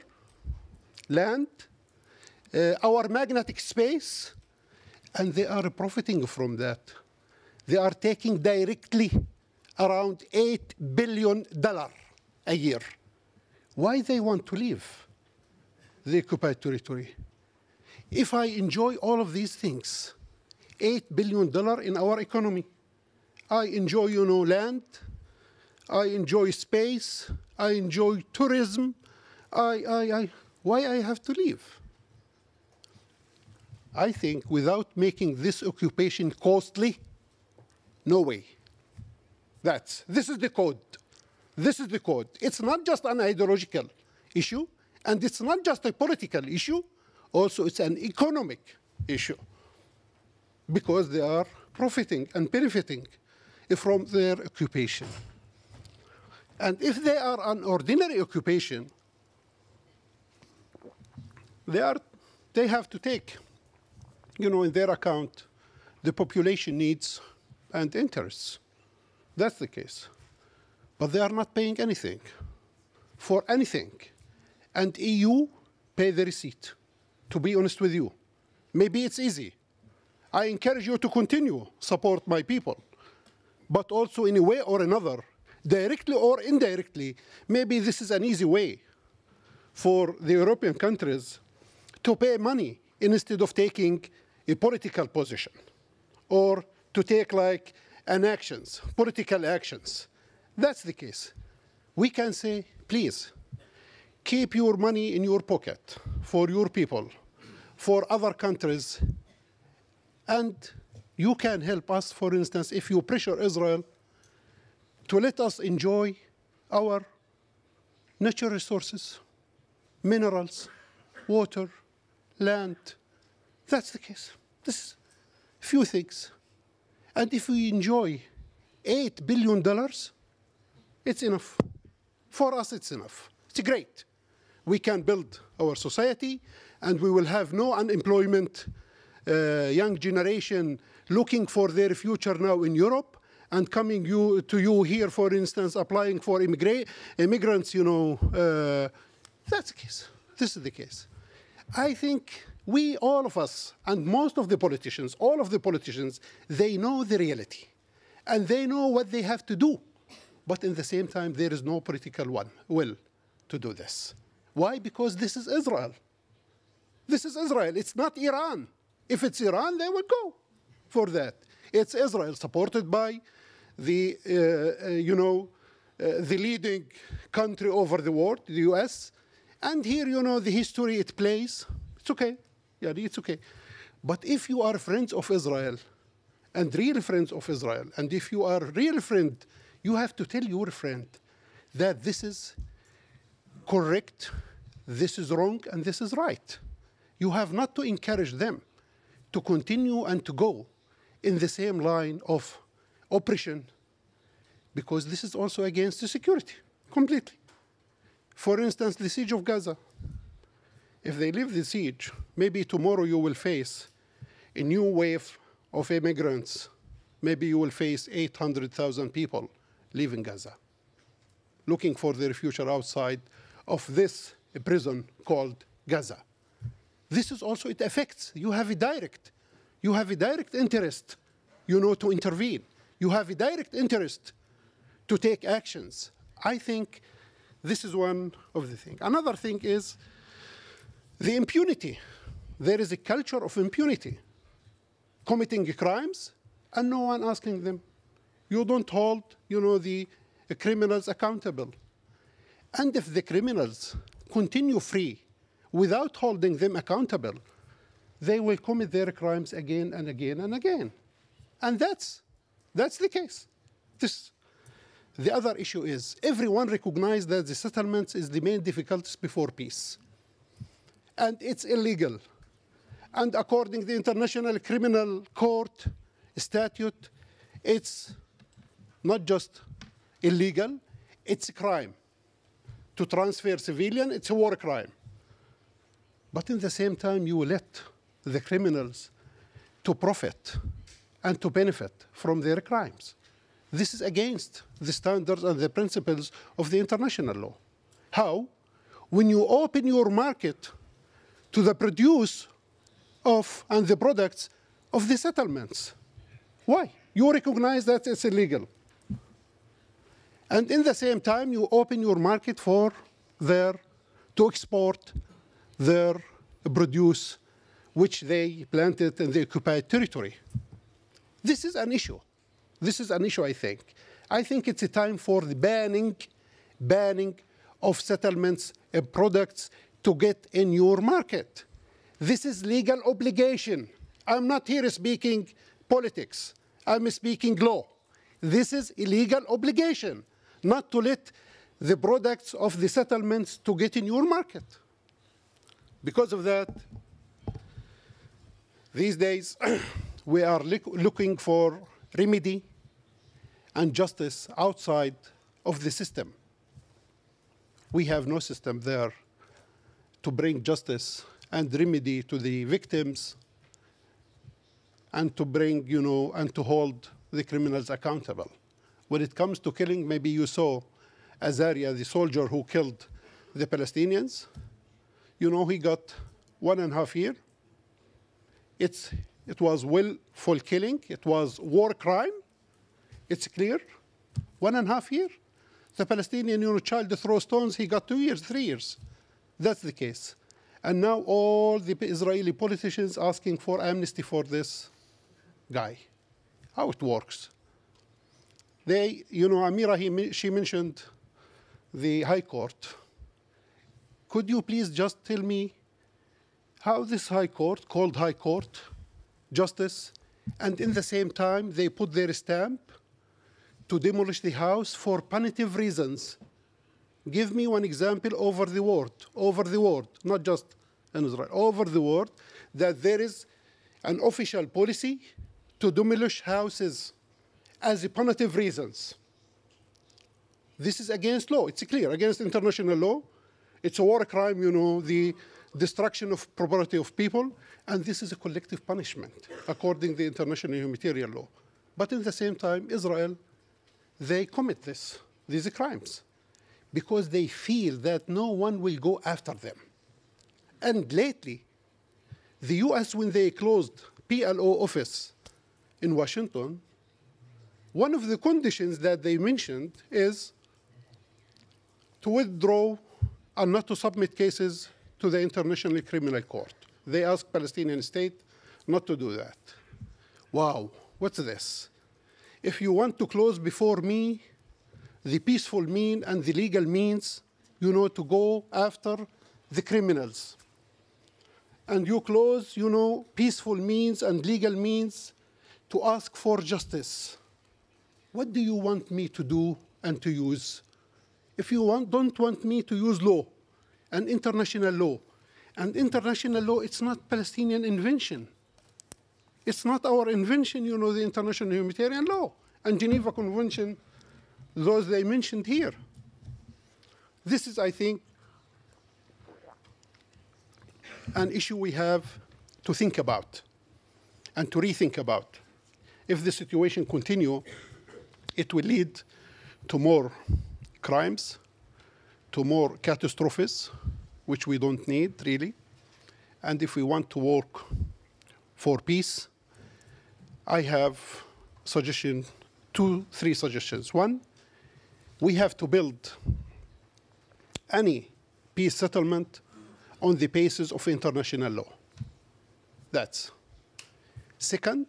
land, our magnetic space, and they are profiting from that. They are taking directly around $8 billion a year. Why they want to leave the occupied territory? If I enjoy all of these things, $8 billion in our economy, I enjoy, land, I enjoy space, I enjoy tourism, why I have to leave? I think without making this occupation costly, no way. This is the code. This is the code. It's not just an ideological issue, and it's not just a political issue. Also, it's an economic issue because they are profiting and benefiting from their occupation. And if they are an ordinary occupation, they have to take, in their account, the population needs and interests. That's the case. But they are not paying anything for anything. And EU pay the receipt, to be honest with you. Maybe it's easy. I encourage you to continue support my people. But also in a way or another, directly or indirectly, maybe this is an easy way for the European countries to pay money instead of taking a political position or to take like political actions. That's the case. We can say, please, keep your money in your pocket for your people, for other countries, and you can help us, for instance, if you pressure Israel to let us enjoy our natural resources, minerals, water, land. That's the case. This is a few things. And if we enjoy $8 billion, it's enough. For us, it's enough. It's great. We can build our society, and we will have no unemployment, young generation looking for their future now in Europe and coming to you here, for instance, applying for immigrants, that's the case. This is the case. I think all of us, and most of the politicians, all of the politicians, they know the reality. and they know what they have to do. But in the same time, there is no political will to do this. Why? Because this is Israel. This is Israel. It's not Iran. If it's Iran, they would go for that. It's Israel, supported by the, the leading country over the world, the US. And here, the history it plays. It's okay. Yeah, it's okay. But if you are friends of Israel, and real friends of Israel, and if you are a real friend, you have to tell your friend that this is correct, this is wrong, and this is right. You have not to encourage them to continue and to go in the same line of oppression, because this is also against the security, completely. For instance, the siege of Gaza. If they leave the siege, maybe tomorrow you will face a new wave of immigrants. Maybe you will face 800,000 people leaving Gaza, looking for their future outside of this prison called Gaza. This is also, it affects, you have a direct interest, to intervene. You have a direct interest to take actions. I think this is one of the things. Another thing is the impunity. There is a culture of impunity, committing crimes and no one asking them. You don't hold, the criminals accountable. And if the criminals continue free without holding them accountable, they will commit their crimes again and again and again. And that's the case. The other issue is everyone recognizes that the settlements is the main difficulties before peace. And it's illegal. And according to the International Criminal Court statute, it's not just illegal, it's a crime. To transfer civilian, it's a war crime. But in the same time, you let the criminals to profit and to benefit from their crimes. This is against the standards and the principles of the international law. How? When you open your market to the produce of and the products of the settlements. Why? You recognize that it's illegal. And in the same time, you open your market to export their produce, which they planted in the occupied territory. This is an issue. This is an issue, I think. I think it's a time for the banning of settlements and products to get in your market. This is legal obligation. I'm not here speaking politics. I'm speaking law. This is a legal obligation, not to let the products of the settlements to get in your market. Because of that, these days, we are looking for remedy and justice outside of the system. We have no system there to bring justice and remedy to the victims and to bring, and to hold the criminals accountable. When it comes to killing, maybe you saw Azaria, the soldier who killed the Palestinians. He got 1.5 years. It was willful killing. It was war crime. It's clear. 1.5 years. The Palestinian child throw stones, he got 2 years, 3 years. That's the case. And now all the Israeli politicians asking for amnesty for this guy. How it works. Amira, she mentioned the High Court. Could you please just tell me how this High Court, called High Court, justice, and in the same time they put their stamp to demolish the house for punitive reasons? Give me one example over the world, not just in Israel, over the world, that there is an official policy to demolish houses as a punitive reasons. This is against law. It's clear, against international law. It's a war crime, the destruction of property of people, and this is a collective punishment according to the international humanitarian law. But in the same time, Israel, they commit these crimes because they feel that no one will go after them. And lately, the US, when they closed PLO office in Washington, One of the conditions that they mentioned is to withdraw and not to submit cases to the International Criminal Court. They asked Palestinian state not to do that. Wow, what's this? If you want to close before me, the peaceful mean and the legal means, you know, to go after the criminals. And you close, you know, peaceful means and legal means to ask for justice. What do you want me to do and to use? If you don't want me to use law and international law, and international law, it's not Palestinian invention. It's not our invention, you know, the international humanitarian law and Geneva Convention, those they mentioned here. This is, I think, an issue we have to think about and to rethink about. If the situation continues, it will lead to more crimes, to more catastrophes, which we don't need, really. And if we want to work for peace, I have three suggestions. One, we have to build any peace settlement on the basis of international law. That's. Second,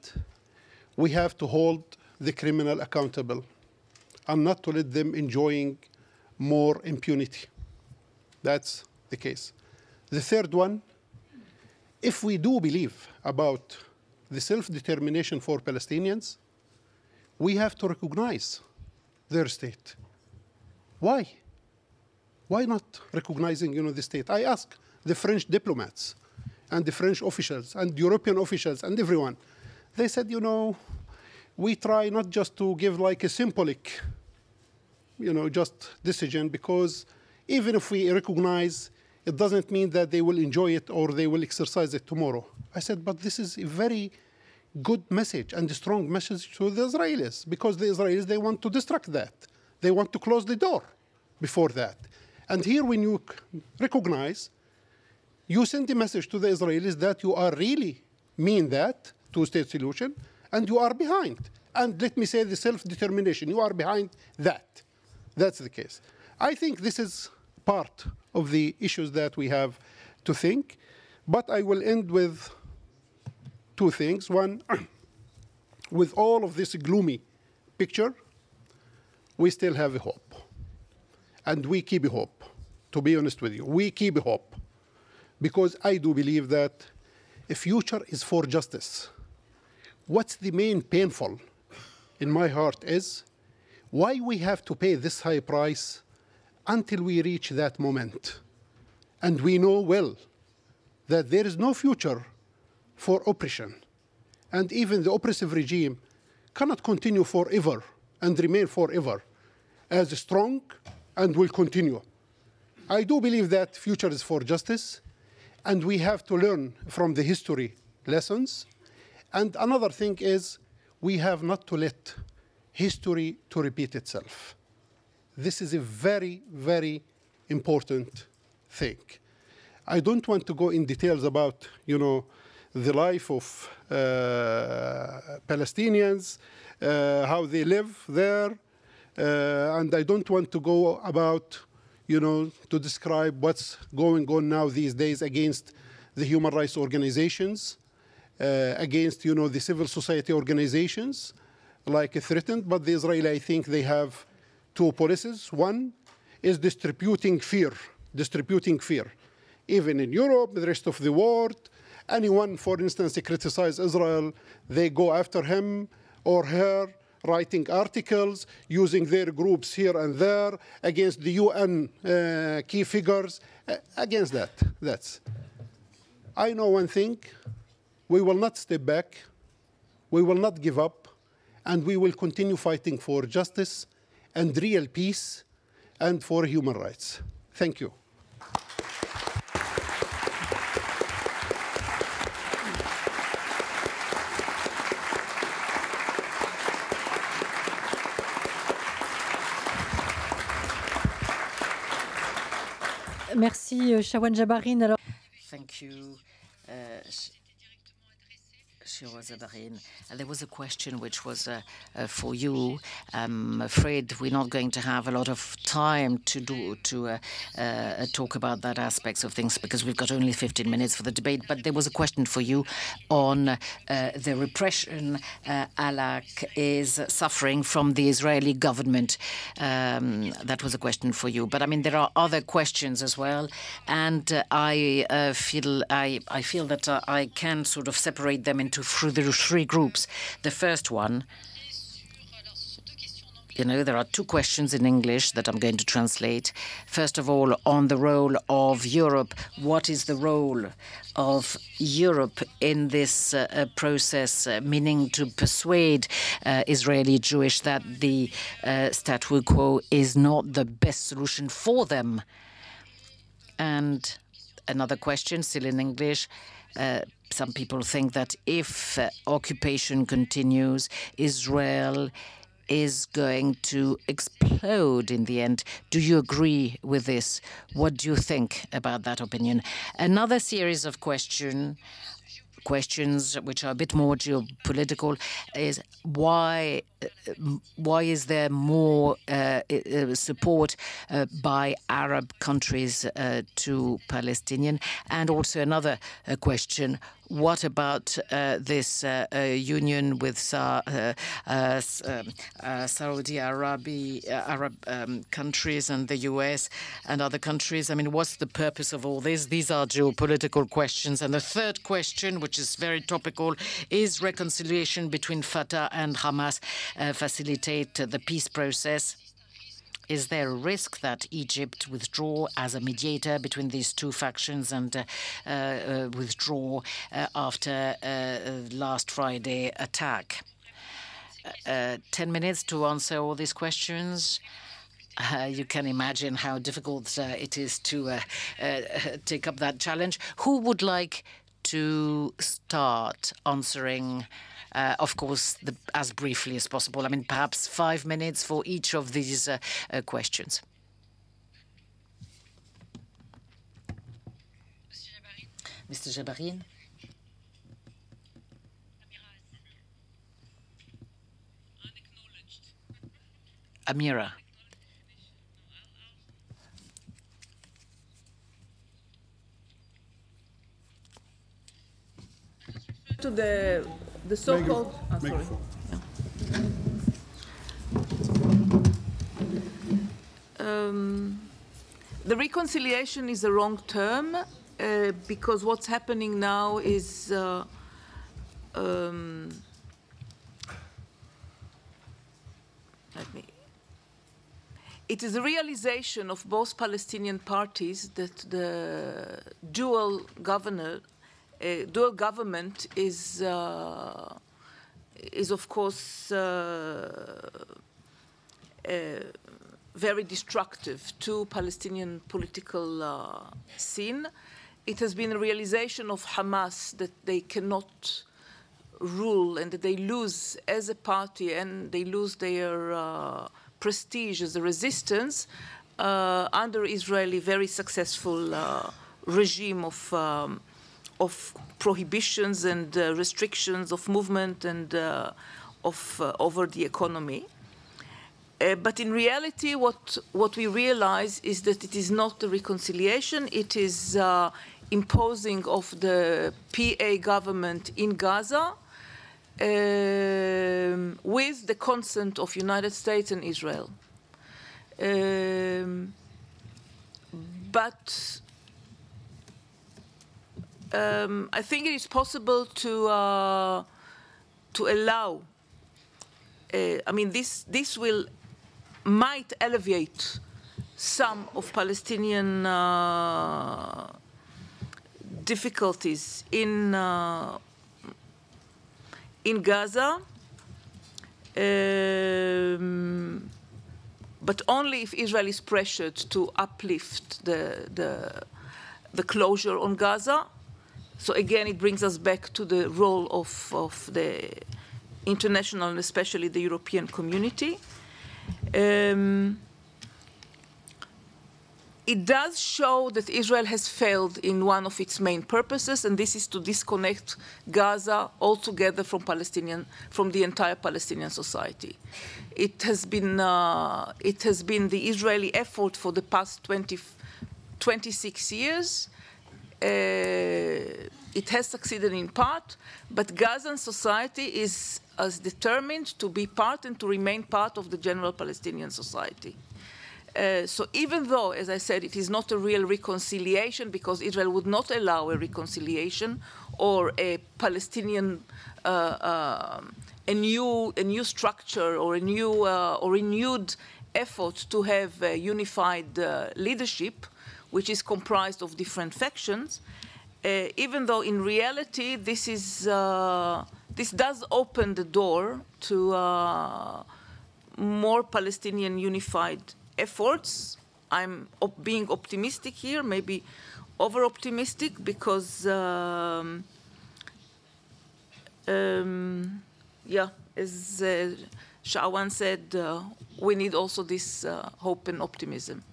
we have to hold the criminal accountable and not to let them enjoying more impunity. That's the case. The third one, if we do believe about the self-determination for Palestinians, we have to recognize their state. Why? Why not recognizing, you know, the state? I ask the French diplomats and the French officials and European officials and everyone. They said, you know, we try not just to give like a symbolic, you know, just decision, because even if we recognize, it doesn't mean that they will enjoy it or they will exercise it tomorrow. I said, but this is a very good message and a strong message to the Israelis, because the Israelis, they want to destruct that. They want to close the door before that. And here, when you recognize, you send a message to the Israelis that you are really mean that two-state solution, and you are behind. And let me say the self-determination, you are behind that. That's the case. I think this is part of the issues that we have to think. But I will end with two things. One, with all of this gloomy picture, we still have a hope. And we keep a hope, to be honest with you. We keep a hope. Because I do believe that a future is for justice. What's the main painful in my heart is why we have to pay this high price until we reach that moment. And we know well that there is no future for oppression. And even the oppressive regime cannot continue forever and remain forever as strong and will continue. I do believe that future is for justice, and we have to learn from the history lessons. And another thing is we have not to let history to repeat itself. This is a very, very important thing. I don't want to go in details about, you know, the life of Palestinians, how they live there, and I don't want to go about, you know, to describe what's going on now these days against the human rights organizations, against, you know, the civil society organizations, like threatened. But the Israeli, I think they have two policies. One is distributing fear. Even in Europe, the rest of the world, anyone, for instance, they criticize Israel, they go after him or her, writing articles, using their groups here and there against the UN key figures, against that. I know one thing, we will not step back, we will not give up, and we will continue fighting for justice and real peace and for human rights. Thank you. Merci, Shawan Jabarin. Alors... Thank you. Shawan Jabarin. There was a question which was for you. I'm afraid we're not going to have a lot of time to talk about that aspects of things because we've got only 15 minutes for the debate. But there was a question for you on the repression Al-Haq is suffering from the Israeli government. That was a question for you. But I mean, there are other questions as well, and I feel that I can sort of separate them into three groups. The first one, there are two questions in English that I'm going to translate. First of all, on the role of Europe. What is the role of Europe in this process, meaning to persuade Israeli Jewish that the statu quo is not the best solution for them? And another question, still in English. Some people think that if occupation continues, Israel is going to explode in the end. Do you agree with this? What do you think about that opinion? Another series of questions which are a bit more geopolitical is why is there more support by Arab countries to Palestinian? And also another question, what about this union with Saudi Arabia, Arab countries and the US and other countries? I mean, what's the purpose of all this? These are geopolitical questions. And the third question, which is very topical, is reconciliation between Fatah and Hamas facilitate the peace process? Is there a risk that Egypt withdraw as a mediator between these two factions and withdraw after last Friday attack? 10 minutes to answer all these questions. You can imagine how difficult it is to take up that challenge. Who would like to start answering? Of course, as briefly as possible. I mean, perhaps 5 minutes for each of these questions. Mr. Jabarin? Amira. To the so-called... The reconciliation is the wrong term because what's happening now is it is a realization of both Palestinian parties that the dual government is of course very destructive to Palestinian political scene. It has been a realization of Hamas that they cannot rule and that they lose as a party and they lose their prestige as a resistance under Israeli very successful regime of prohibitions and restrictions of movement and over the economy. But in reality, what we realize is that it is not a reconciliation. It is imposing of the PA government in Gaza with the consent of United States and Israel. But I think it is possible to allow. I mean, this might alleviate some of Palestinian difficulties in Gaza, but only if Israel is pressured to uplift the closure on Gaza. So again, it brings us back to the role of the international and especially the European community. In it does show that Israel has failed in one of its main purposes, and this is to disconnect Gaza altogether from the entire Palestinian society. It has been the Israeli effort for the past 26 years. It has succeeded in part, but Gazan society is as determined to be part and to remain part of the general Palestinian society. So even though, as I said, it is not a real reconciliation because Israel would not allow a reconciliation or a Palestinian, a new structure or a new or renewed effort to have a unified leadership, which is comprised of different factions, even though in reality this does open the door to more Palestinian unified efforts. I'm being optimistic here, maybe over-optimistic, because, yeah, as Shawan said, we need also this hope and optimism.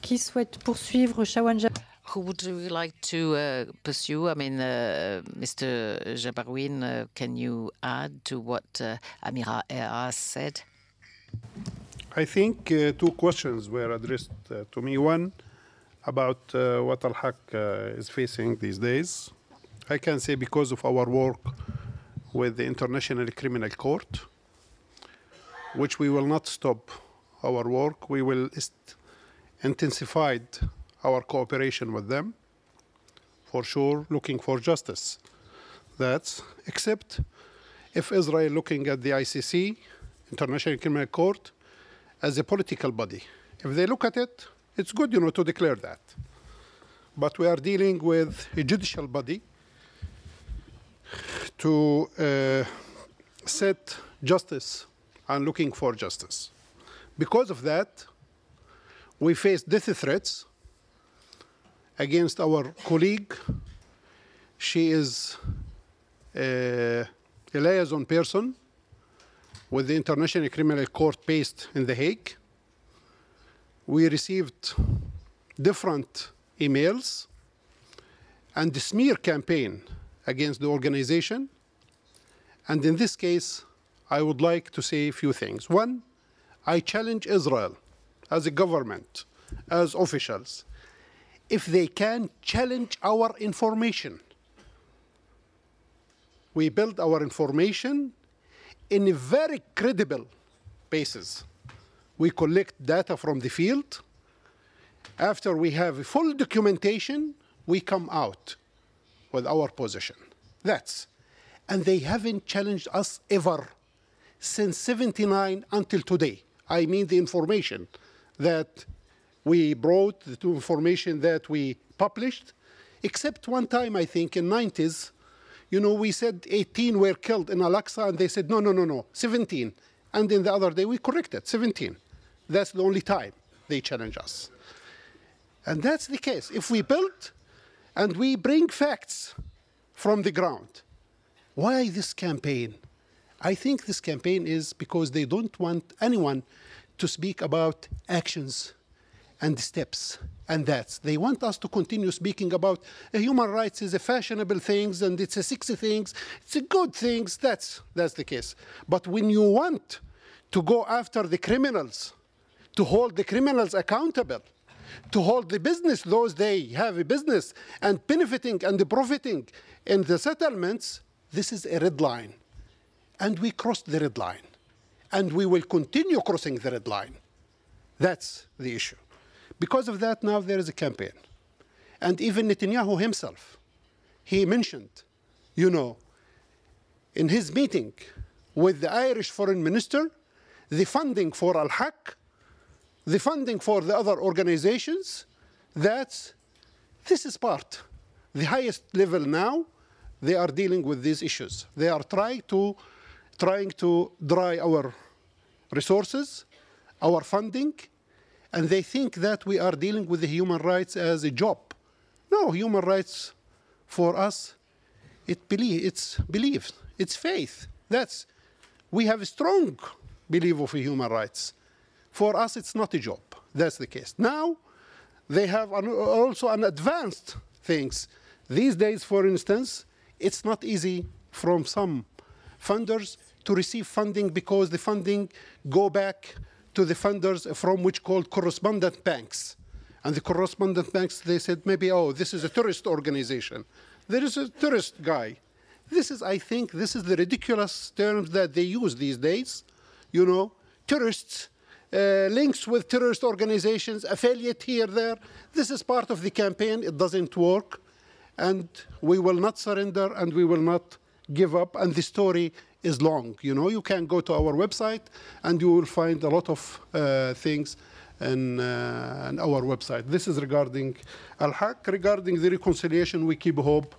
Qui souhaite poursuivre? Shawan Jabarin. Who would you like to pursue? I mean, Mr. Jabarin, can you add to what Amira Haas said? I think two questions were addressed to me. One, about what Al-Haq is facing these days. I can say because of our work with the International Criminal Court, which we will not stop our work. We will intensify our cooperation with them, for sure, looking for justice. That's except if Israel looking at the ICC, International Criminal Court, as a political body. If they look at it, it's good, you know, to declare that. But we are dealing with a judicial body to set justice and looking for justice. Because of that, we face death threats against our colleague. She is a liaison person with the International Criminal Court based in The Hague. We received different emails and a smear campaign against the organization. And in this case, I would like to say a few things. One, I challenge Israel as a government, as officials, if they can challenge our information. We build our information in a very credible basis. We collect data from the field. After we have a full documentation, we come out with our position. And they haven't challenged us ever since '79 until today. I mean the information that we brought, the information that we published, except one time, I think, in '90s, you know, we said 18 were killed in Al-Aqsa, and they said, no, 17. And then the other day, we corrected, 17. That's the only time they challenge us. And that's the case. If we build and we bring facts from the ground, why this campaign? I think this campaign is because they don't want anyone to speak about actions and steps and that. They want us to continue speaking about human rights is a fashionable thing and it's a sexy thing, it's a good thing. That's the case. But when you want to go after the criminals, to hold the criminals accountable, to hold the business, those they have a business and benefiting and profiting in the settlements, this is a red line. And we crossed the red line. And we will continue crossing the red line. That's the issue. Because of that, now there is a campaign. And even Netanyahu himself, he mentioned, you know, in his meeting with the Irish foreign minister, the funding for Al-Haq, the funding for the other organizations, this is part. The highest level now, they are dealing with these issues. They are trying to dry our resources, our funding, and they think that we are dealing with the human rights as a job. No, human rights for us, it's belief, it's faith. We have a strong believe of human rights. For us, it's not a job. That's the case. Now, they have also an advanced things. These days, for instance, it's not easy from some funders to receive funding because the funding go back to the funders from which called correspondent banks. And the correspondent banks, they said maybe, oh, this is a terrorist organization. There is a terrorist guy. This is, I think, this is the ridiculous terms that they use these days. You know, terrorists, links with terrorist organizations, affiliate here, there. This is part of the campaign. It doesn't work. And we will not surrender and we will not give up. And the story is long. You know, you can go to our website and you will find a lot of things on our website. This is regarding Al-Haq. Regarding the reconciliation, we keep hope.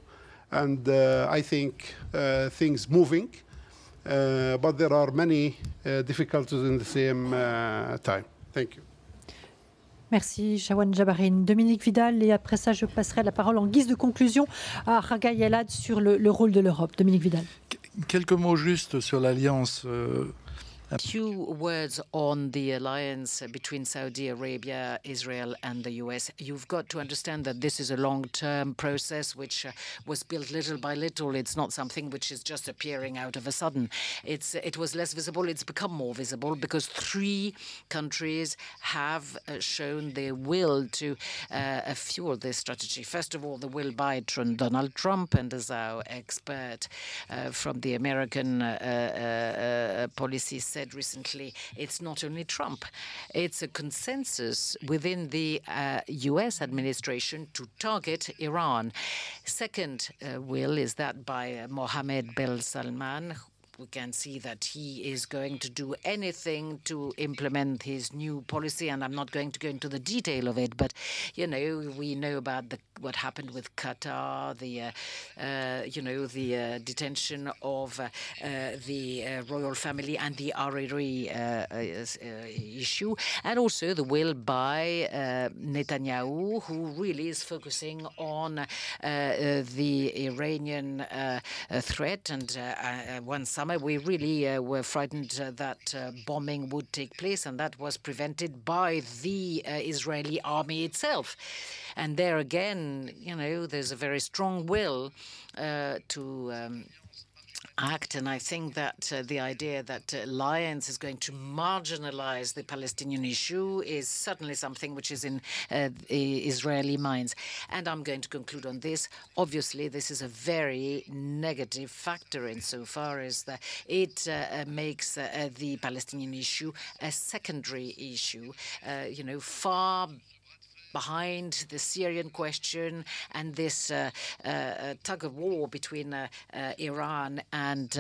And I think things moving. But there are many difficulties in the same time. Thank you. Merci, Shawan Jabarin. Dominique Vidal, et après ça, je passerai la parole en guise de conclusion à Hagai El-Ad sur le rôle de l'Europe. Dominique Vidal. Quelques mots juste sur l'alliance. A few words on the alliance between Saudi Arabia, Israel, and the US. You've got to understand that this is a long-term process which was built little by little. It's not something which is just appearing out of a sudden. It was less visible. It's become more visible because 3 countries have shown their will to fuel this strategy. First of all, the will by Donald Trump, and as our expert from the American policy said recently, it's not only Trump, it's a consensus within the US administration to target Iran. Second will is that by Mohammed bin Salman. We can see that he is going to do anything to implement his new policy, and I'm not going to go into the detail of it, but, you know, we know about what happened with Qatar, the detention of the royal family and the Hariri issue, and also the will by Netanyahu, who really is focusing on the Iranian threat. And one summer we really were frightened that bombing would take place, and that was prevented by the Israeli army itself. And there again, you know, there's a very strong will to act, and I think that the idea that alliance is going to marginalize the Palestinian issue is certainly something which is in Israeli minds. And I'm going to conclude on this. Obviously, this is a very negative factor insofar as that it makes the Palestinian issue a secondary issue, you know, far behind the Syrian question and this tug of war between Iran and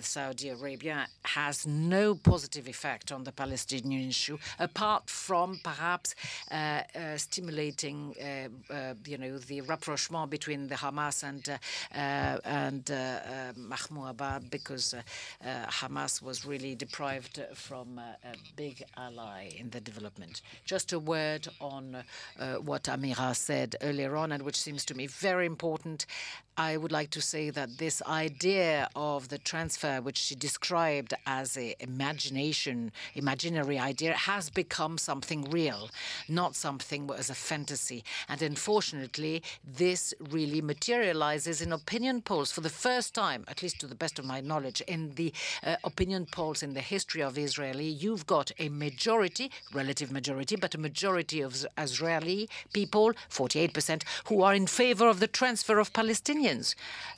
Saudi Arabia has no positive effect on the Palestinian issue, apart from perhaps stimulating, you know, the rapprochement between the Hamas and Mahmoud Abbas, because Hamas was really deprived from a big ally in the development. Just a word on what Amira said earlier on, and which seems to me very important. I would like to say that this idea of the transfer, which she described as an imaginary idea, has become something real, not something as a fantasy. And unfortunately, this really materializes in opinion polls for the first time, at least to the best of my knowledge, in the opinion polls in the history of Israeli. You've got a majority, relative majority, but a majority of Israeli people, 48%, who are in favor of the transfer of Palestinians.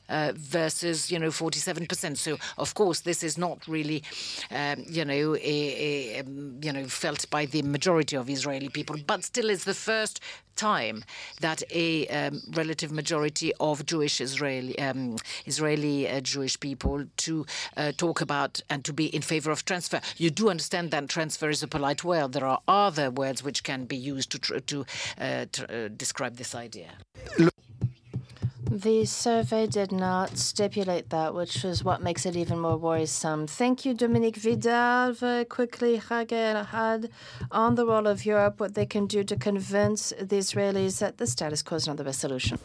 Versus, you know, 47%. So, of course, this is not really, you know, felt by the majority of Israeli people. But still, it's the first time that a relative majority of Israeli Jewish people to talk about and to be in favor of transfer. You do understand that transfer is a polite word. There are other words which can be used to describe this idea. The survey did not stipulate that, which is what makes it even more worrisome. Thank you, Dominique Vidal. Very quickly, Hagai El-Ad, on the role of Europe, what they can do to convince the Israelis that the status quo is not the best solution.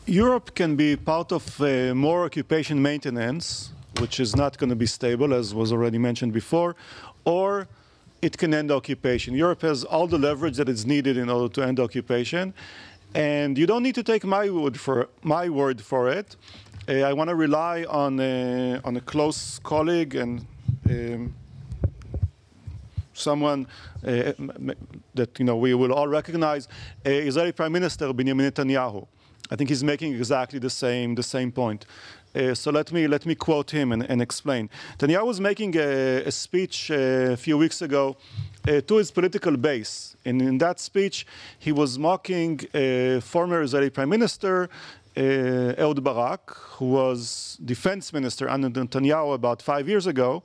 Europe can be part of more occupation maintenance which is not going to be stable, as was already mentioned before, or it can end occupation. Europe has all the leverage that is needed in order to end occupation, and you don't need to take my word for it. I want to rely on a close colleague and someone that we will all recognize, Israeli Prime Minister Benjamin Netanyahu. I think he's making exactly the same point. So let me quote him and explain. Netanyahu was making a speech a few weeks ago to his political base. And in that speech, he was mocking former Israeli Prime Minister Ehud Barak, who was defense minister under Netanyahu about 5 years ago.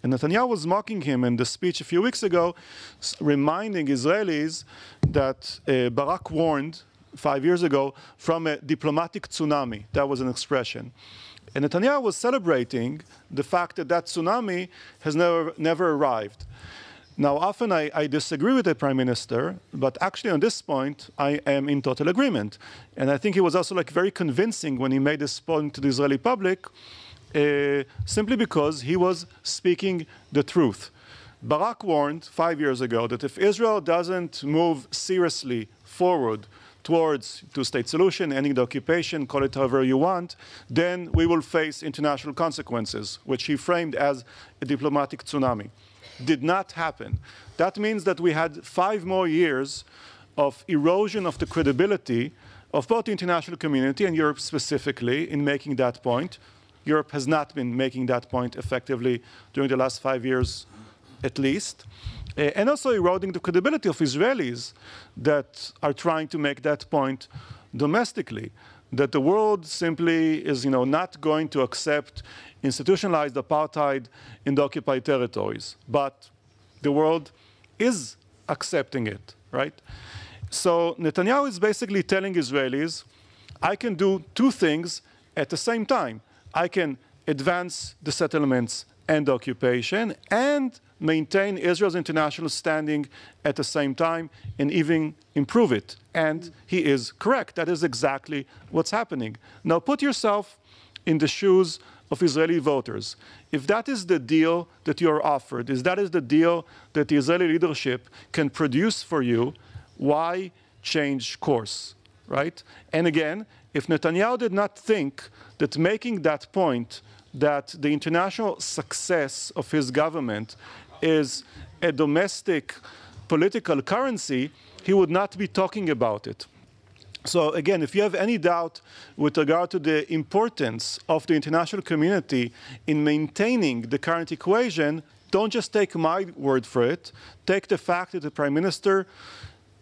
And Netanyahu was mocking him in the speech a few weeks ago, reminding Israelis that Barak warned 5 years ago from a diplomatic tsunami. That was an expression. And Netanyahu was celebrating the fact that that tsunami has never arrived. Now, often I disagree with the Prime Minister, but actually on this point, I am in total agreement. And I think he was also very convincing when he made this point to the Israeli public, simply because he was speaking the truth. Barak warned 5 years ago that if Israel doesn't move seriously forward towards two-state solution, ending the occupation, call it however you want, then we will face international consequences, which he framed as a diplomatic tsunami. Did not happen. That means that we had 5 more years of erosion of the credibility of both the international community and Europe specifically in making that point. Europe has not been making that point effectively during the last 5 years at least. And also eroding the credibility of Israelis that are trying to make that point domestically, that the world simply is not going to accept institutionalized apartheid in the occupied territories. But the world is accepting it, right? So Netanyahu is basically telling Israelis, I can do 2 things at the same time. I can advance the settlements and the occupation and maintain Israel's international standing at the same time and even improve it. And he is correct. That is exactly what's happening. Now put yourself in the shoes of Israeli voters. If that is the deal that you're offered, if that is the deal that the Israeli leadership can produce for you, why change course, right? And again, if Netanyahu did not think that making that point that the international success of his government is a domestic political currency, he would not be talking about it. So again, if you have any doubt with regard to the importance of the international community in maintaining the current equation, don't just take my word for it. Take the fact that the Prime Minister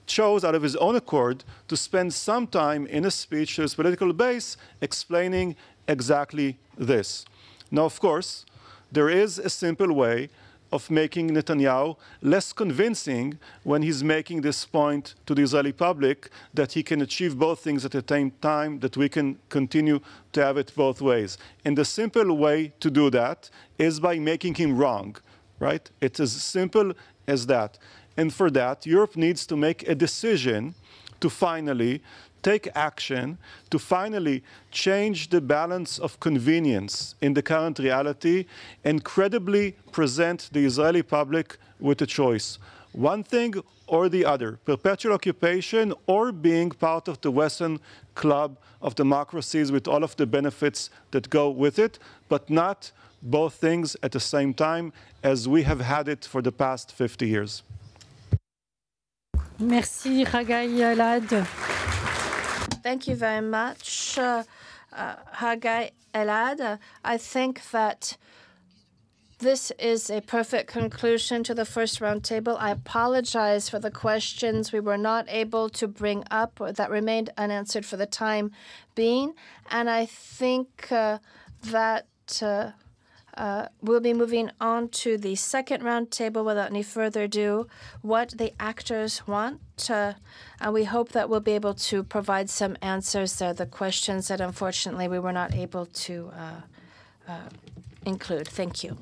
chose out of his own accord to spend some time in a speech to his political base explaining exactly this. Now, of course, there is a simple way of making Netanyahu less convincing when he's making this point to the Israeli public that he can achieve both things at the same time, that we can continue to have it both ways. And the simple way to do that is by making him wrong, right? It's as simple as that. And for that, Europe needs to make a decision to finally take action, to finally change the balance of convenience in the current reality and credibly present the Israeli public with a choice. One thing or the other, perpetual occupation or being part of the Western club of democracies with all of the benefits that go with it, but not both things at the same time as we have had it for the past 50 years. Merci, Hagai El-Ad. Thank you very much, Hagai El-Ad. I think that this is a perfect conclusion to the first roundtable. I apologize for the questions we were not able to bring up or that remained unanswered for the time being. And I think that we'll be moving on to the second roundtable without any further ado, what the actors want. And we hope that we'll be able to provide some answers to the questions that unfortunately we were not able to include. Thank you.